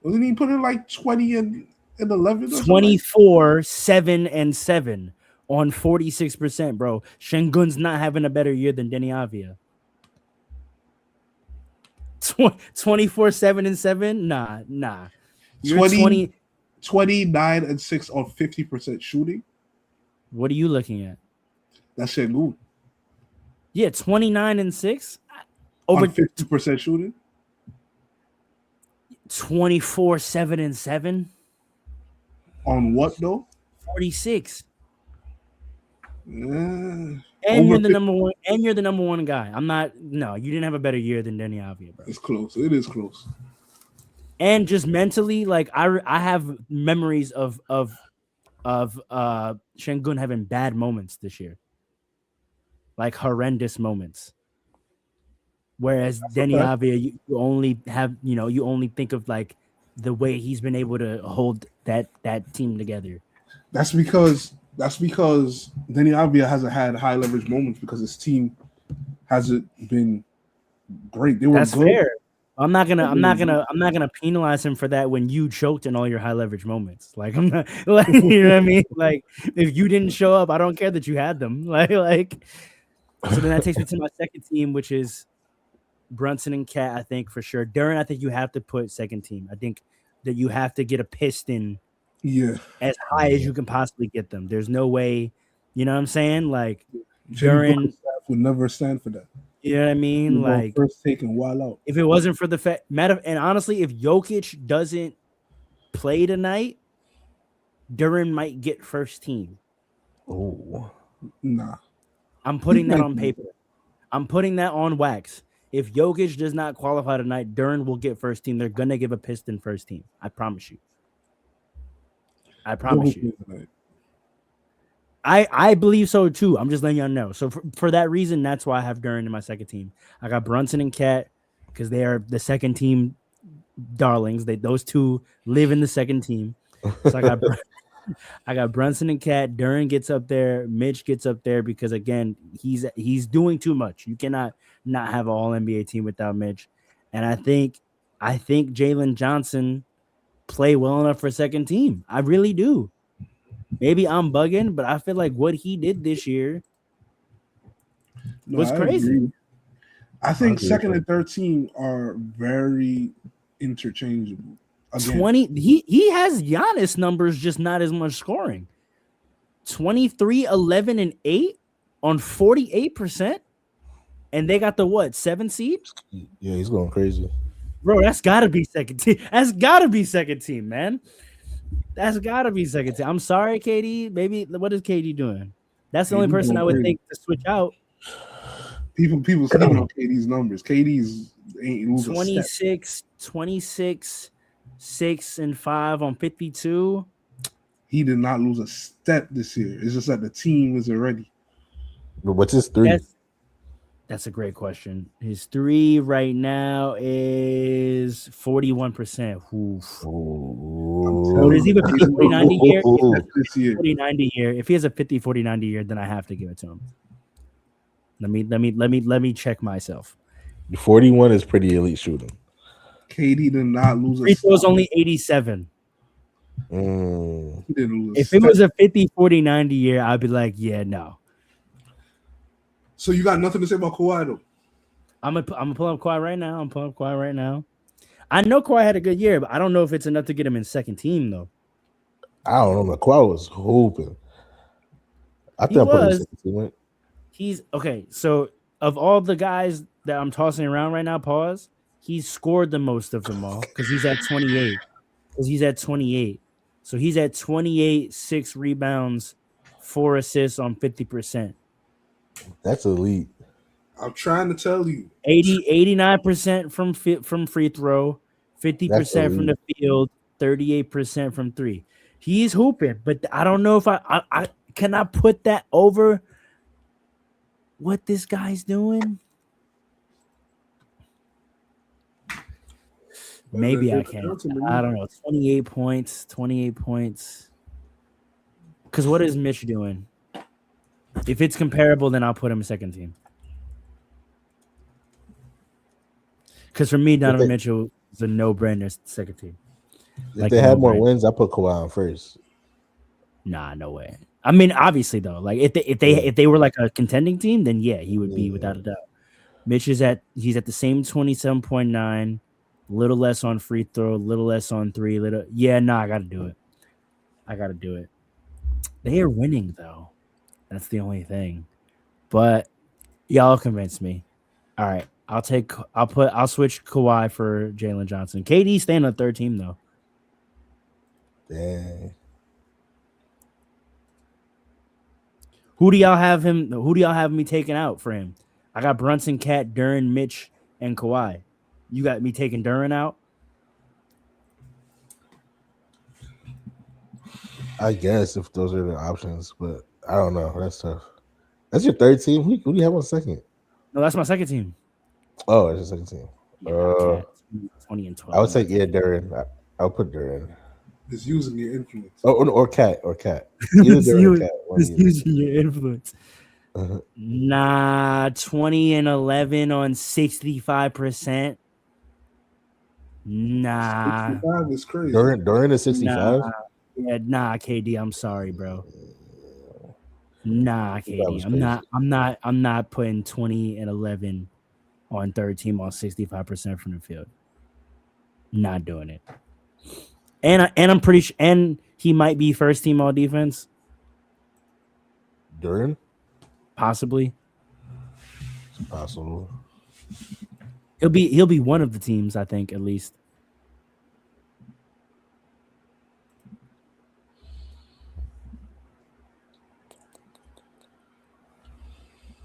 Wasn't he putting like 20 and 11? 24, 7 and 7 on 46%, bro. Şengün's not having a better year than Denny Avia. 24, 7 and 7? Nah. 29 and 6 on 50% shooting. What are you looking at? That's Şengün. Yeah, 29 and 6 over 50% shooting. 24, 7 and 7. On what though? 46. Yeah. And Over you're the 50. number one. And you're the number one guy. I'm not. No, you didn't have a better year than Denny Avia, bro. It's close. It is close. And just mentally, like I have memories of Şengün having bad moments this year, like horrendous moments. Whereas Denny Avia, you only have you only think of like the way he's been able to hold that team together. That's because Denny Avia hasn't had high leverage moments because his team hasn't been great. They were That's good. fair. I'm not gonna penalize him for that when you choked in all your high leverage moments. Like I'm not, like, you know what I mean? Like if you didn't show up, I don't care that you had them. Like so then that takes me to my second team, which is Brunson and Cat. I think for sure. Duren, I think you have to put second team. I think that you have to get a piston as high as you can possibly get them. There's no way, you know what I'm saying? Like Duren would never stand for that. You know what I mean? Like first take and wild out. If it wasn't for the fact, and honestly, if Jokic doesn't play tonight, Duren might get first team. Oh, nah. I'm putting that on paper. I'm putting that on wax. If Jokic does not qualify tonight, Duren will get first team. They're gonna give a Piston first team. I promise you. I promise you. I believe so too. I'm just letting y'all know. So for that reason, that's why I have Duren in my second team. I got Brunson and Cat because they are the second team darlings. Those two live in the second team. So I got Brunson and Cat. Duren gets up there. Mitch gets up there because again, he's doing too much. You cannot not have an all NBA team without Mitch. And I think Jalen Johnson play well enough for second team. I really do. Maybe I'm bugging, but I feel like what he did this year was crazy. I think second and third team are very interchangeable. Again. 20. He has Giannis numbers, just not as much scoring. 23, 11, and 8 on 48%. And they got the what? 7 seed? Yeah, he's going crazy. Bro, that's gotta be second team. That's gotta be second team, man. That's gotta be second team. I'm sorry, KD. Maybe what is KD doing? That's the only person I would think to switch out. People sleeping on KD's numbers. KD's ain't losing 26, 6 and 5 on 52. He did not lose a step this year. It's just that the team isn't ready. But what's his 3? That's a great question. His 3 right now is 41%. So does he have a 50-40-90 year? 40-90 year. If he has a 50-40-90 year, then I have to give it to him. Let me check myself. 41 is pretty elite shooting. KD did not lose a free throws only 87. He didn't lose. If it was a 50-40-90 year, I'd be like, yeah, no. So you got nothing to say about Kawhi though? I'm gonna pull up Kawhi right now. I know Kawhi had a good year, but I don't know if it's enough to get him in second team though. I don't know. Kawhi was hooping. I think I put him second team. He's okay. So of all the guys that I'm tossing around right now, he's scored the most of them all because he's at 28. So he's at 28, 6 rebounds, 4 assists on 50%. That's elite. I'm trying to tell you. 89% from free throw, 50% from the field, 38% from 3. He's hooping, but I don't know if I cannot put that over what this guy's doing. Maybe I can. I don't know. 28 points. Because what is Mitch doing? If it's comparable, then I'll put him second team. Because for me, Donovan Mitchell is a no-brainer second team. If they had more wins, I put Kawhi on first. Nah, no way. I mean, obviously though, like if they were like a contending team, then yeah, he would be without a doubt. Mitch he's at the same 27.9, little less on free throw, little less on 3, I gotta do it. They are winning though. That's the only thing. But y'all convinced me. All right. I'll switch Kawhi for Jalen Johnson. KD staying on the third team though. Dang. Who do y'all have me taking out for him? I got Brunson, Cat, Duren, Mitch, and Kawhi. You got me taking Duren out? I guess if those are the options, but I don't know. That's tough. That's your third team. Who do you have on second? No, that's my second team. Oh, that's your second team. Yeah, 20 and 12. I would say Duren. I'll put Duren. It's using your influence. Or Cat. Either Duren or Cat. Using your influence. Uh-huh. Nah, 20 and 11 on 65%. Nah. 65 is crazy. Duren is 65. Nah, KD. I'm sorry, bro. Nah, KD. I'm not putting 20 and 11 on third team on 65% from the field. Not doing it. And I'm pretty sure, and he might be first team all defense. Duren? Possibly. It's possible. He'll be one of the teams, I think, at least.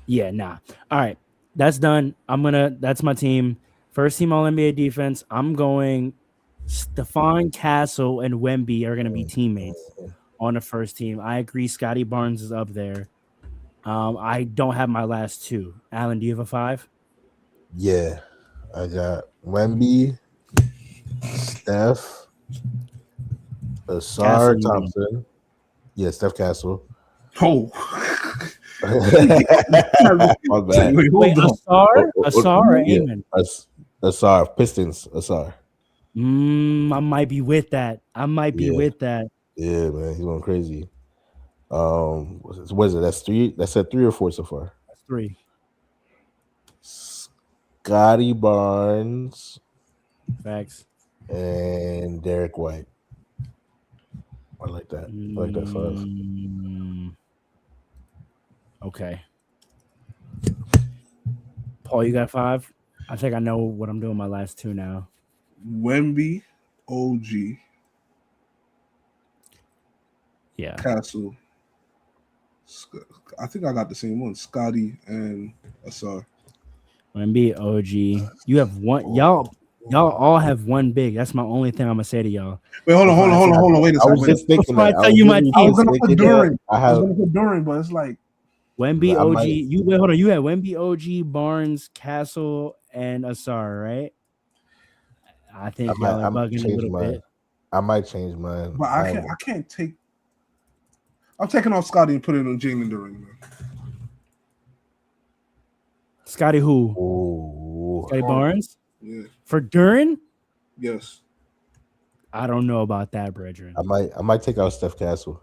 Yeah, nah. All right. That's done. That's my team. First team all NBA defense. I'm going Stephon Castle and Wemby are gonna be teammates on the first team. I agree. Scotty Barnes is up there. I don't have my last two. Alan, do you have a 5? Yeah. I got Wemby, Steph, Asar Thompson. Yeah, Steph Castle. Oh. My bad. Wait, Asar or Amon? Asar, Pistons, Asar. I might be with that. Yeah, man, he's going crazy. What is it? That's 3. That's at 3 or 4 so far. That's 3. Scotty Barnes. Facts. And Derek White. I like that. I like that 5. Okay. Paul, you got 5? I think I know what I'm doing my last 2 now. Wemby, OG. Yeah. Castle. I think I got the same one. Scotty and Asar. Wemby, OG. You have one. Y'all all have one big. That's my only thing I'm gonna say to y'all. Wait, hold on. Wait a second. I was just thinking that. I was gonna put Duren. But it's like Wemby, OG. You had Wemby, OG, Barnes, Castle, and Asar, right? I think y'all are bugging a little bit. I might change mine. But I can't take. I'm taking off Scotty and putting on Jalen Duren, man. Scotty who? Ooh. Scotty Barnes? Yeah. For Duren? Yes. I don't know about that, brethren. I might take out Steph Castle.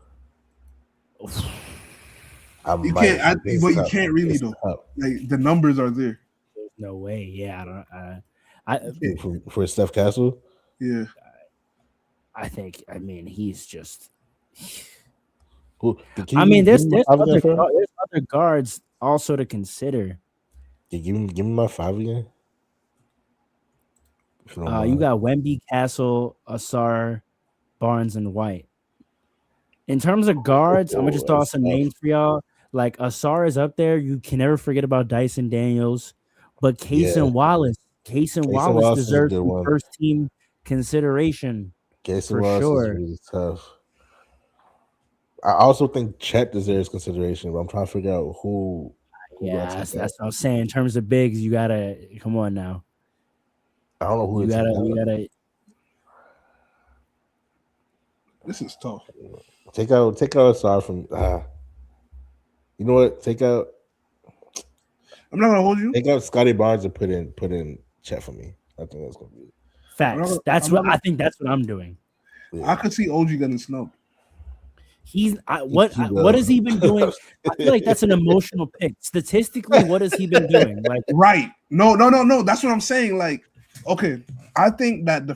You can't really though. Like the numbers are there. There's no way. Yeah, for Steph Castle. Yeah. I think. I mean, he's just. There's other guards also to consider. Yeah, give me my 5 again. You got Wemby, Castle, Asar, Barnes, and White. In terms of guards, I'm gonna just toss some names for y'all. Like Asar is up there. You can never forget about Dyson Daniels, but Cason Wallace deserves some first team consideration. Cason Wallace is really tough. I also think Chet deserves consideration, but I'm trying to figure out who. That's what I'm saying. In terms of bigs, you gotta come on now. I don't know who you gotta. This is tough. Take out Asar from. You know what? I'm not gonna hold you. Take out Scotty Barnes and put in Chet for me. I think that's gonna be it. Facts. I think that's what I'm doing. Yeah. I could see OG getting snubbed. What has he been doing? I feel like that's an emotional pick. Statistically, what has he been doing? Like, right? No. That's what I'm saying. Like, okay, I think that the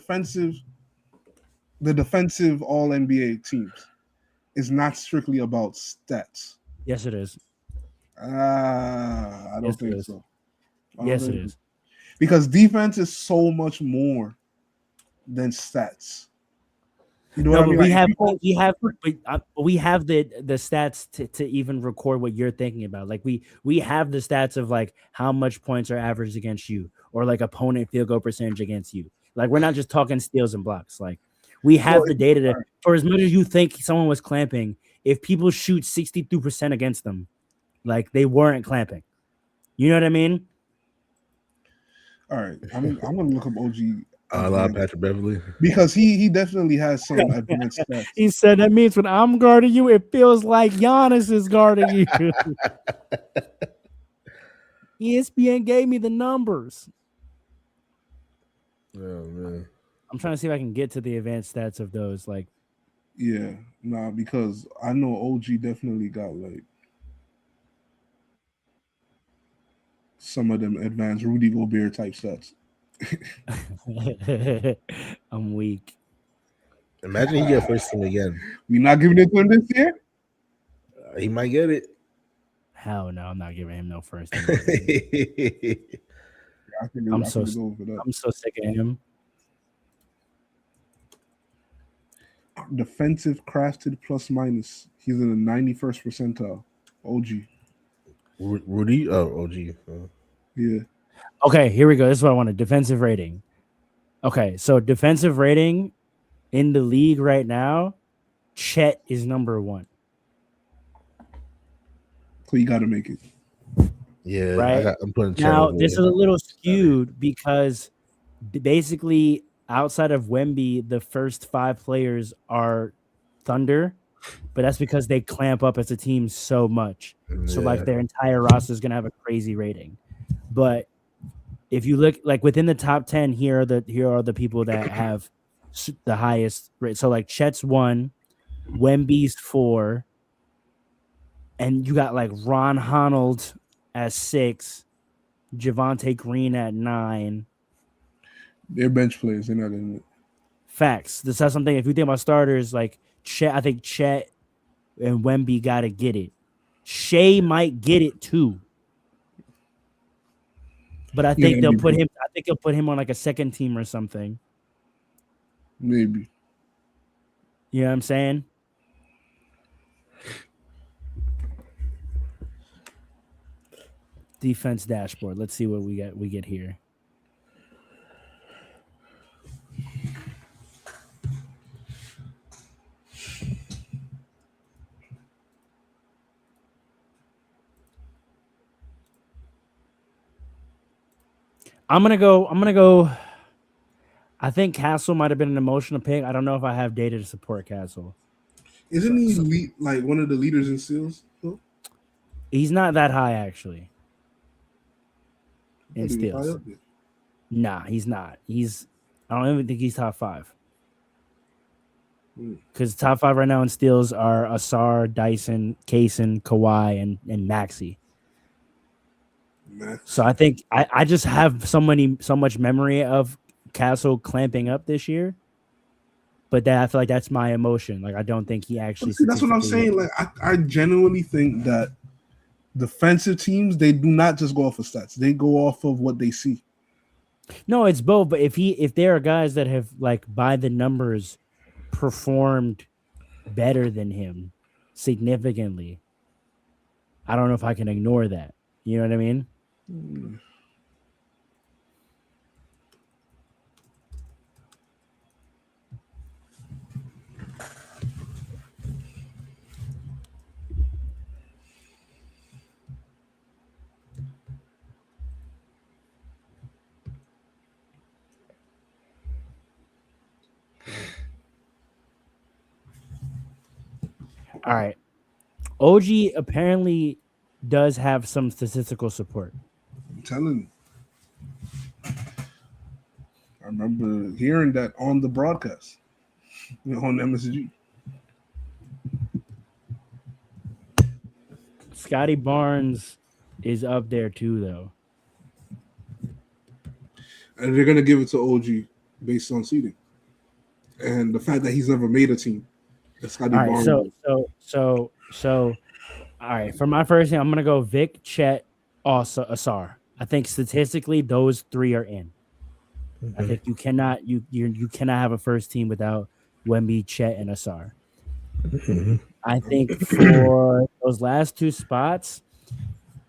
defensive All NBA teams is not strictly about stats. Yes, it is. I don't think so. Yes, it is. because defense is so much more than stats. You know No, what I but mean? we Like, have people- we have the stats to even record what you're thinking about. Like we have the stats of like how much points are averaged against you, or like opponent field goal percentage against you. Like we're not just talking steals and blocks. Like we have the data to, for as much as you think someone was clamping, if people shoot 62% against them, like they weren't clamping. You know what I mean? all right, I'm gonna look up OG A lot Patrick Beverly. because he definitely has some advanced stats. He said that means when I'm guarding you, it feels like Giannis is guarding you. ESPN gave me the numbers. Oh man. I'm trying to see if I can get to the advanced stats of those. Like, Yeah, nah, because I know OG definitely got like some of them advanced Rudy Gobert type stats. I'm weak. Imagine he get first team again. We not giving it to him this year? He might get it. Hell no, I'm not giving him no first. I think I'm I so could go for that. I'm so sick of him. Defensive crafted plus minus. He's in the 91st percentile. OG. Rudy? Oh, OG. Yeah. Okay, here we go. This is what I wanted. Defensive rating. Okay, so defensive rating in the league right now, Chet is number 1. So you got to make it. Yeah, Right? I'm putting Chet Now, over this is there. a little skewed because basically outside of Wemby, the first 5 players are Thunder, but that's because they clamp up as a team so much. So like their entire roster is going to have a crazy rating. But if you look like within the top 10, here are the people that have the highest rate. So like Chet's 1, Wemby's 4, and you got like Ron Honnold at 6, Javonte Green at 9. They're bench players. They're not in it. Facts. This is something. If you think about starters, like Chet, I think Chet and Wemby got to get it. Shea might get it too, but I think they'll put him. I think they'll put him on like a second team or something. Maybe. You know what I'm saying? Defense dashboard. Let's see what we get here. I'm gonna go. I think Castle might have been an emotional pick. I don't know if I have data to support Castle. Isn't he like one of the leaders in steals? Though? He's not that high actually. In He was high steals. up there. Nah, he's not. I don't even think he's top 5. Because top 5 right now in steals are Asar, Dyson, Kaysen, Kawhi, and Maxey. So I think I just have so much memory of Castle clamping up this year, but I feel like that's my emotion. Like I don't think he actually. See, that's what I'm saying. Like I genuinely think that defensive teams, they do not just go off of stats; they go off of what they see. No, it's both. But if there are guys that have like by the numbers performed better than him significantly, I don't know if I can ignore that. You know what I mean? All right. OG apparently does have some statistical support. I'm telling you. I remember hearing that on the broadcast on MSG. Scotty Barnes is up there too, though. And they're gonna give it to OG based on seeding. And the fact that he's never made a team. Scotty All right, Barnes. so all right, for my first thing, I'm gonna go Vic, Chet, also Asar. I think statistically those three are in. I think you cannot have a first team without Wemby, Chet, and Asar. I think for those last two spots,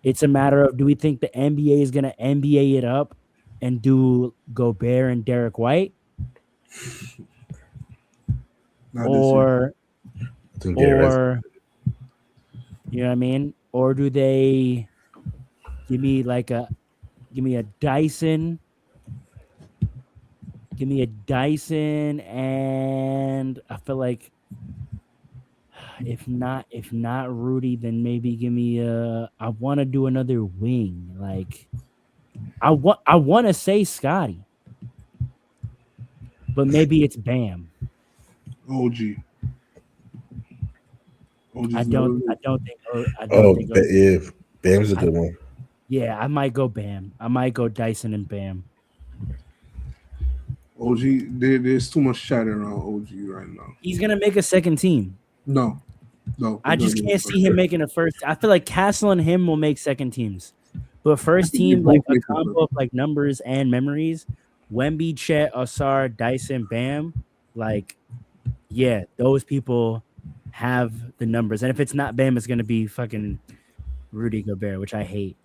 it's a matter of do we think the NBA is going to NBA it up and do Gobert and Derek White, or you know what I mean, or do they give me a Dyson? Give me a Dyson, and I feel like if not Rudy, then maybe give me I want to do another wing. Like I want to say Scotty, but maybe it's Bam. OG. I don't think. Yeah, Bam's a good one. Yeah, I might go Bam. I might go Dyson and Bam. OG, there's too much chatter around OG right now. He's gonna make a second team. No. I just can't see him making a first. I feel like Castle and him will make second teams, but first team, like a combo of like numbers and memories. Wemby, Chet, Asar, Dyson, Bam, like, yeah, those people have the numbers. And if it's not Bam, it's gonna be fucking Rudy Gobert, which I hate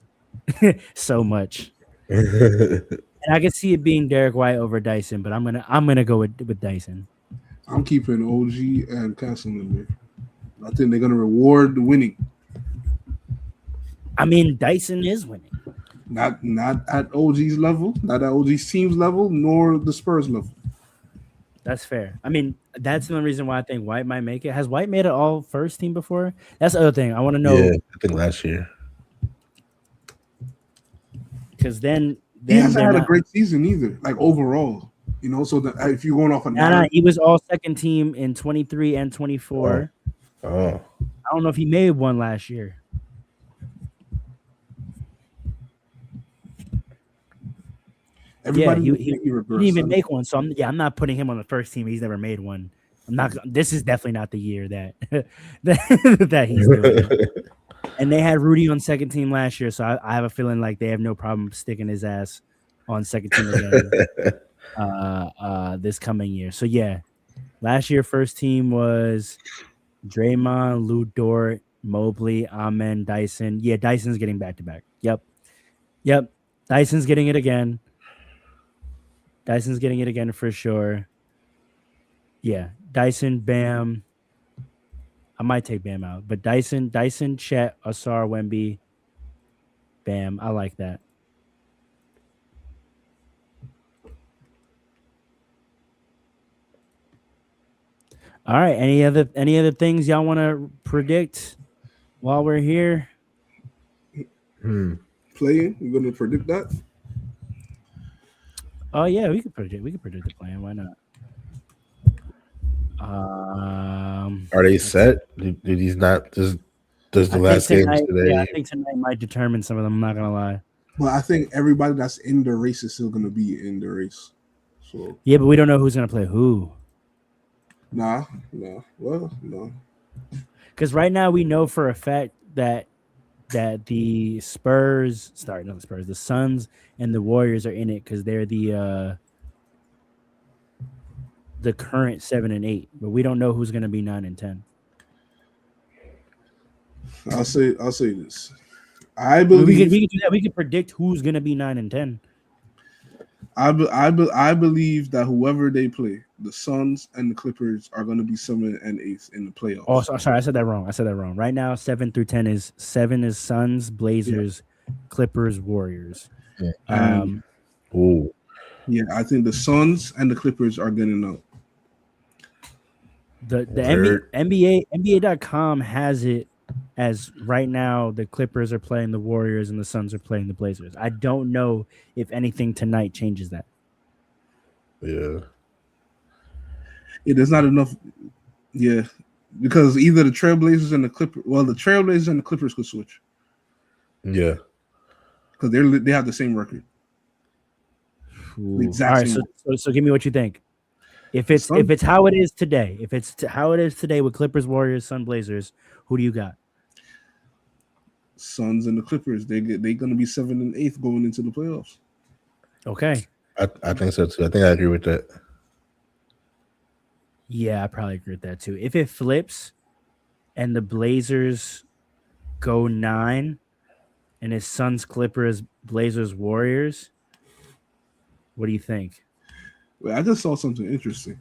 so much. And I can see it being Derek White over Dyson, but I'm gonna go with Dyson. I'm keeping OG and Castle in there. I think they're gonna reward the winning. I mean, Dyson is winning. Not at OG's level, not at OG's team's level, nor the Spurs level. That's fair. I mean, that's the reason why I think White might make it. Has White made it all first team before? That's the other thing. I want to know. Yeah, I think last year. Because then he hasn't had a great season either, like overall. You know, so that if you're going off a he was all second team in 23 and 24. Oh. I don't know if he made one last year. Everybody he didn't even make one. So I'm not putting him on the first team. He's never made one. I'm not. This is definitely not the year that he's doing it. And they had Rudy on second team last year, so I have a feeling like they have no problem sticking his ass on second team again this coming year. So yeah, last year first team was Draymond, Lou Dort, Mobley, Amen, Dyson. Yeah, Dyson's getting back to back. Yep. Dyson's getting it again. Dyson's getting it again for sure. Yeah, Dyson, Bam. I might take Bam out, but Dyson, Chet, Asar, Wemby, Bam. I like that. All right. Any other things y'all want to predict while we're here? Playing? You're gonna predict that? Oh yeah, we could predict the plan. Why not? Are they set? Did these not? Does the last game today? Yeah, I think tonight might determine some of them. I'm not gonna lie. Well, I think everybody that's in the race is still gonna be in the race. So yeah, but we don't know who's gonna play who. No. Well, no. Because right now we know for a fact that the the Suns and the Warriors are in it because they're the current 7 and 8, but we don't know who's going to be 9 and 10. I'll say this. I believe we can do that. We can predict who's going to be 9 and 10. I believe that whoever they play, the Suns and the Clippers are going to be 7 and 8 in the playoffs. Oh, sorry, I said that wrong. Right now, 7 through 10 is 7 is Suns, Blazers, Clippers, Warriors. Yeah. Yeah, I think the Suns and the Clippers are getting out. The NBA.com has it as right now the Clippers are playing the Warriors and the Suns are playing the Blazers. I don't know if anything tonight changes that. Yeah. There's not enough. Yeah, because either the Trailblazers and the Clippers. Well, the Trailblazers and the Clippers could switch. Yeah, because they have the same record. All right, so give me what you think. If it's how it is today, how it is today with Clippers, Warriors, Sun, Blazers, who do you got? Suns and the Clippers. They're gonna be 7th and 8th going into the playoffs. Okay. I think so too. I think I agree with that. Yeah, I probably agree with that too. If it flips and the Blazers go 9 and it's Suns, Clippers, Blazers, Warriors, what do you think? Wait, I just saw something interesting.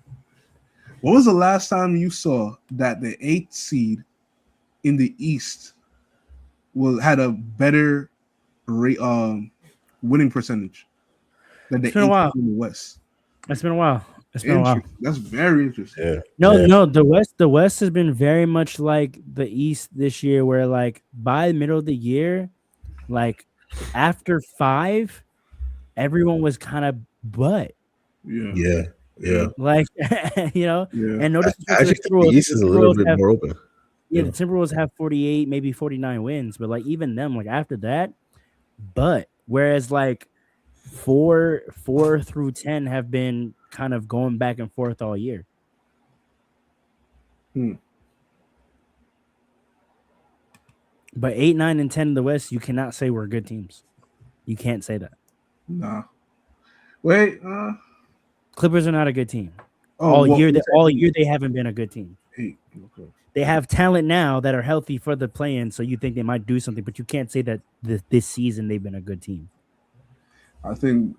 What was the last time you saw that the 8th seed in the East had a better winning percentage than the 8th seed in the West? It's been a while. It's been a while. That's very interesting. Yeah. No, the West has been very much like the East this year, where like by the middle of the year, like after 5, everyone was kind of butt. Yeah. Like and notice the East is a little bit more open. Yeah, the Timberwolves have 48, maybe 49 wins, but like even them, like after that, but whereas like 4 through 10 have been kind of going back and forth all year. But 8, 9, and 10 in the West, you cannot say we're good teams. You can't say that. Nah. Wait. Clippers are not a good team. All year they haven't been a good team. Okay. They have talent now that are healthy for the play-in, so you think they might do something, but you can't say that this season they've been a good team. I think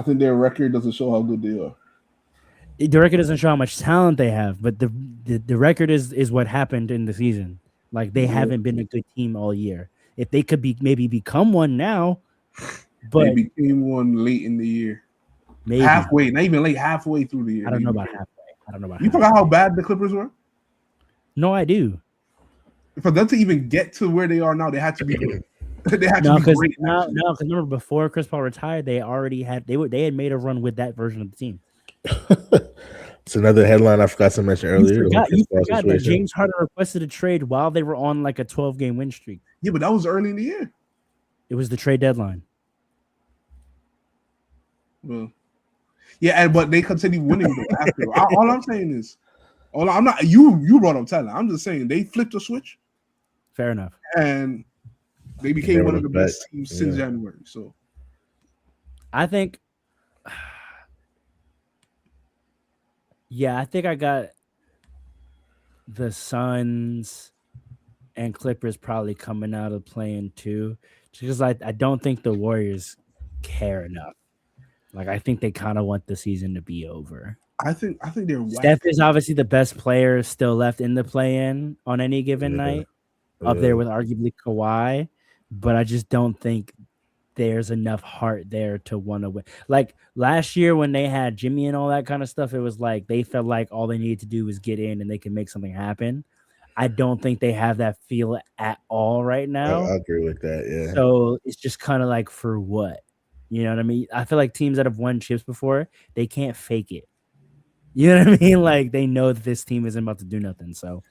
their record doesn't show how good they are. The record doesn't show how much talent they have, but the record is what happened in the season. Like they haven't been a good team all year. If they could maybe become one now, but they became one late in the year. Maybe halfway, not even late, halfway through the year. I don't know about halfway. You forgot how bad the Clippers were? No, I do. For them to even get to where they are now, they had to be good. They had to be great. No, because remember before Chris Paul retired, they already had they had made a run with that version of the team. It's another headline I forgot to mention earlier. You forgot that James Harden requested a trade while they were on like a 12-game win streak. Yeah, but that was early in the year. It was the trade deadline. Well, yeah, but they continued winning after. All I'm saying is, I'm not. You brought up talent. I'm just saying they flipped a switch. Fair enough. And they became one of the best teams since January. So, I think. Yeah, I think I got the Suns and Clippers probably coming out of playing too, because I don't think the Warriors care enough. Like I think they kind of want the season to be over. I think they're. Steph is obviously the best player still left in the play-in on any given night, up there with arguably Kawhi, but I just don't think there's enough heart there to want to win. Like last year when they had Jimmy and all that kind of stuff, it was like they felt like all they needed to do was get in and they can make something happen. I don't think they have that feel at all right now. I agree with that, yeah. So it's just kind of like, for what? You know what I mean? I feel like teams that have won chips before, they can't fake it. You know what I mean? Like they know that this team isn't about to do nothing. So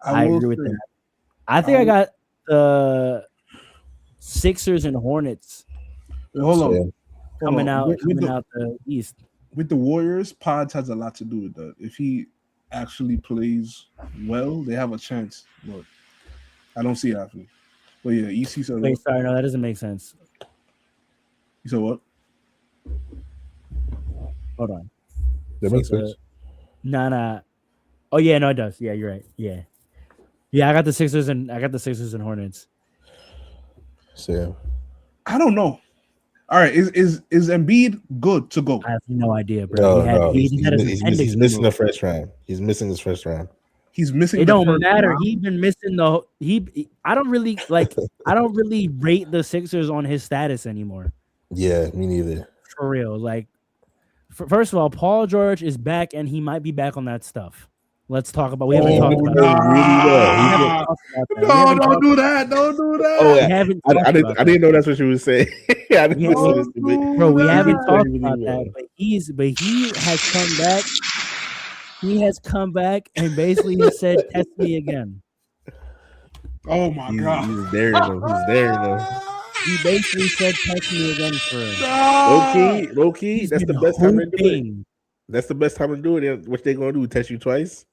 I agree with that. I think I got the Sixers and Hornets. Coming out the East. With the Warriors, Pods has a lot to do with that. If he actually plays well, they have a chance. But I don't see it happening. But yeah, EC said. Wait, sorry, no, that doesn't make sense. You said what? Hold on. That makes sense. Nah. Oh yeah, no, it does. Yeah, you're right. Yeah. I got the Sixers and Hornets. So I don't know. All right, is Embiid good to go? I have no idea, bro. No. He's missing the first round. He's missing his first round. He's missing. It don't matter. He's been missing I don't really rate the Sixers on his status anymore. Yeah, me neither. For real. Like, first of all, Paul George is back, and he might be back on that stuff. Let's talk about. We haven't talked about that. No, don't do that. Don't do that. Oh, yeah. I didn't know that's what you were saying. Bro, we haven't talked about that. But he has come back. He has come back and basically said, "Test me again." Oh my God! He's there though. He basically said, "Test me again" for him. Low key. That's the best time to do it. That's the best time to do it. What they gonna do? Test you twice?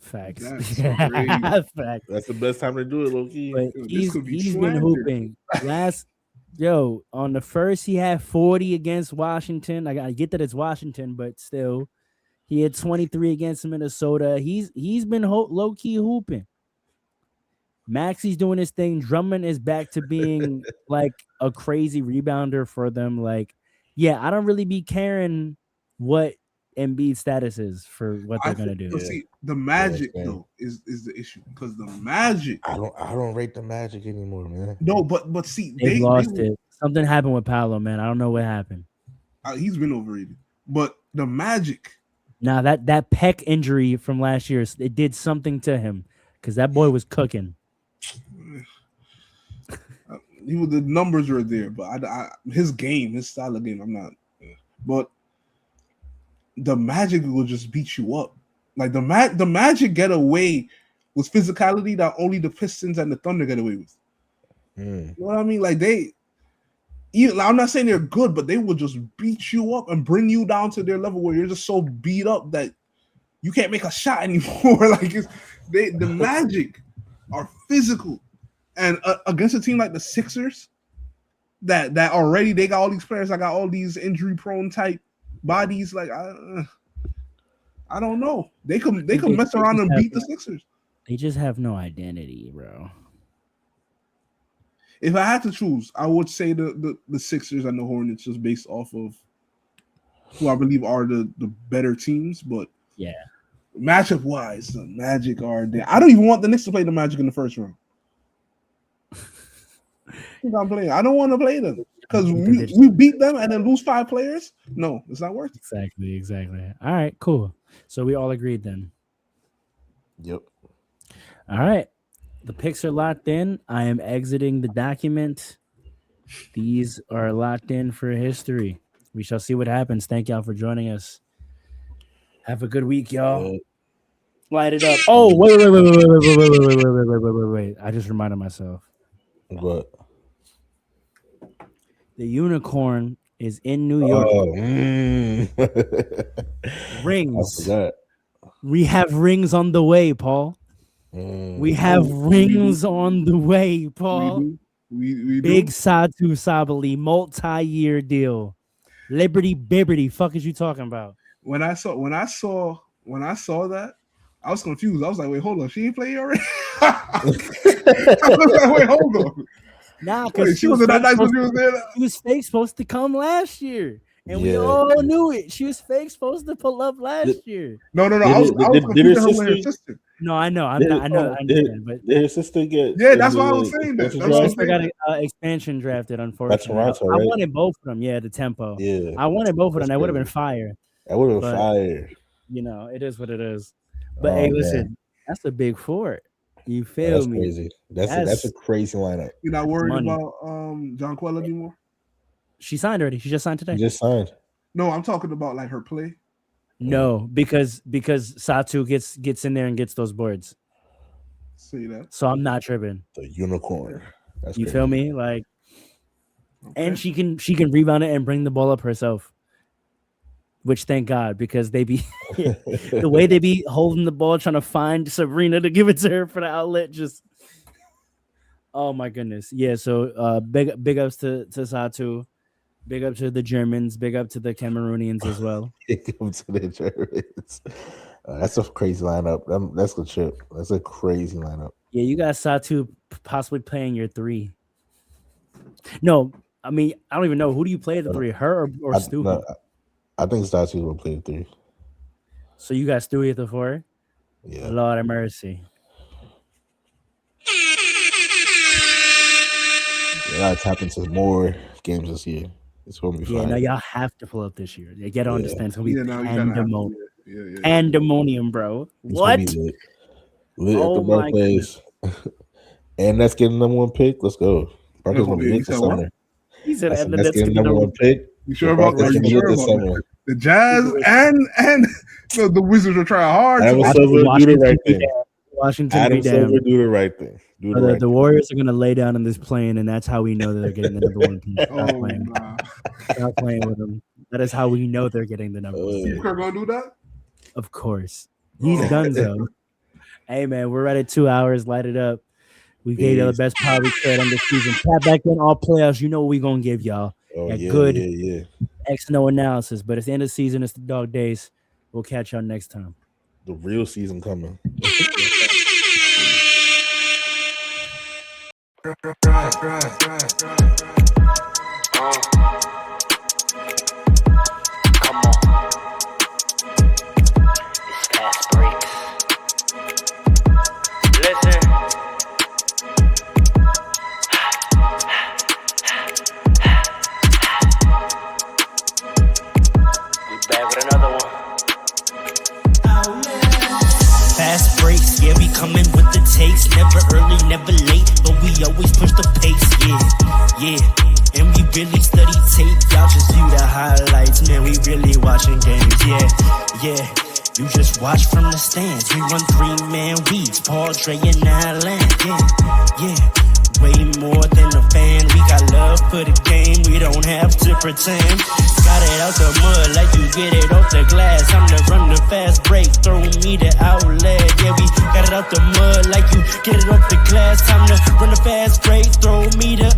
Facts. That's Facts. That's the best time to do it, low key. But Yo, this could be he's been slander. hooping. On the first he had 40 against Washington. I get that it's Washington, but still, he had 23 against Minnesota. He's been low key hooping. Maxey's doing his thing. Drummond is back to being like a crazy rebounder for them. Like, yeah, I don't really be caring what Embiid's status is for what they're gonna do. But see, the Magic though is the issue because the Magic. I don't rate the Magic anymore, man. No, but see, they lost it. Something happened with Paolo, man. I don't know what happened. He's been overrated. But the Magic. Now that pec injury from last year, it did something to him because that boy was cooking. The numbers were there, but his style of game, I'm not. But the Magic will just beat you up. Like the Magic get away with physicality that only the Pistons and the Thunder get away with. You know what I mean? Like I'm not saying they're good, but they will just beat you up and bring you down to their level where you're just so beat up that you can't make a shot anymore. Like the Magic are physical, and against a team like the Sixers, that already they got all these players, I got all these injury prone type bodies. Like I don't know, they could mess around and beat the Sixers. They just have no identity, bro. If I had to choose, I would say the Sixers and the Hornets just based off of who I believe are the better teams. But yeah, matchup wise, the Magic are there. I don't even want the Knicks to play the Magic in the first round. I don't want to play them because we beat them and then lose 5 players. No, it's not worth it. Exactly. All right, cool. So we all agreed then. Yep. All right. The picks are locked in. I am exiting the document. These are locked in for history. We shall see what happens. Thank y'all for joining us. Have a good week, y'all. Light it up. Oh, wait. I just reminded myself. What? The unicorn is in New York. Rings. I forgot. We have rings on the way, Paul. We have rings on the way, Paul. We Big Satu Sabali, multi-year deal. Liberty Bibberty. Fuck is you talking about? When I saw that, I was confused. I was like, wait, hold on. She ain't playing already? I was like, wait, hold on. Nah, because she wasn't that nice when she was there. She was fake supposed to come last year. And we all knew it. She was fake supposed to pull up last year. No. I was confused her sister. No, I know. I understand. But did her sister get? Yeah, that's why I was saying that. Her sister got an expansion drafted, unfortunately. That's Toronto, right? I wanted both of them. Yeah, the tempo. Yeah, I wanted both of them. That would have been fire. That would have been fire. You know, it is what it is. But hey, listen, that's a big fort. You feel me? Crazy. That's a crazy lineup. You're not worried about John Quell anymore? She signed already. She just signed today. She just signed. No, I'm talking about like her play. No, because Satu gets in there and gets those boards. See that? So I'm not tripping. The unicorn. That's you crazy. Feel me? Like, and she can rebound it and bring the ball up herself. Which thank God, because they be the way they be holding the ball, trying to find Sabrina to give it to her for the outlet. Just oh my goodness, yeah. So big ups to Satu, big up to the Germans, big up to the Cameroonians as well. Big up to the Germans. That's a crazy lineup. That's a trip. That's a crazy lineup. Yeah, you got Satu possibly playing your 3. No, I mean I don't even know who do you play at the 3, her or Stu. No, I think Statu will play 3. So you got Stewie at the 4? Yeah. Lord have mercy. You gotta tap into more games this year. It's gonna be fun. Yeah, no, y'all have to pull up this year. You gotta understand it's gonna be pandemonium. Yeah. Pandemonium, bro. It's what? Lit at the birthdays. And that's getting number 1 pick. Let's go. Broncos gonna be lit this summer. He said that's getting number 1 pick. You sure about that? The Jazz and the Wizards are trying hard. Adam Silver do the right thing. Washington Adam Silver do the right thing. The Warriors are gonna lay down in this plane, and that's how we know that they're getting the number 1 pick. Stop playing with them. That is how we know they're getting the number 1 pick. Steve Kerr gonna do that? Of course, he's done so. Hey, man, we're right at 2 hours. Light it up. We gave y'all the best pod we could on this season. Tap back in all playoffs. You know what we're going to give y'all. Good X and O analysis. But it's the end of the season. It's the dog days. We'll catch y'all next time. The real season coming. Come on. It's Fastbreaks. Listen. We back with another one. Fast breaks, yeah, we coming with the takes. Never early, never late, but we always push the pace, yeah. And we really study tape, y'all just view the highlights. Man, we really watching games, yeah. You just watch from the stands. We run 3-man weeks, Paul, Dre, and Allen, yeah. Way more than a fan. We got love for the game. We don't have to pretend. Got it out the mud like you get it off the glass. I'm to run the fast break. Throw me the outlet. Yeah, we got it out the mud like you get it off the glass. Time to run the fast break. Throw me the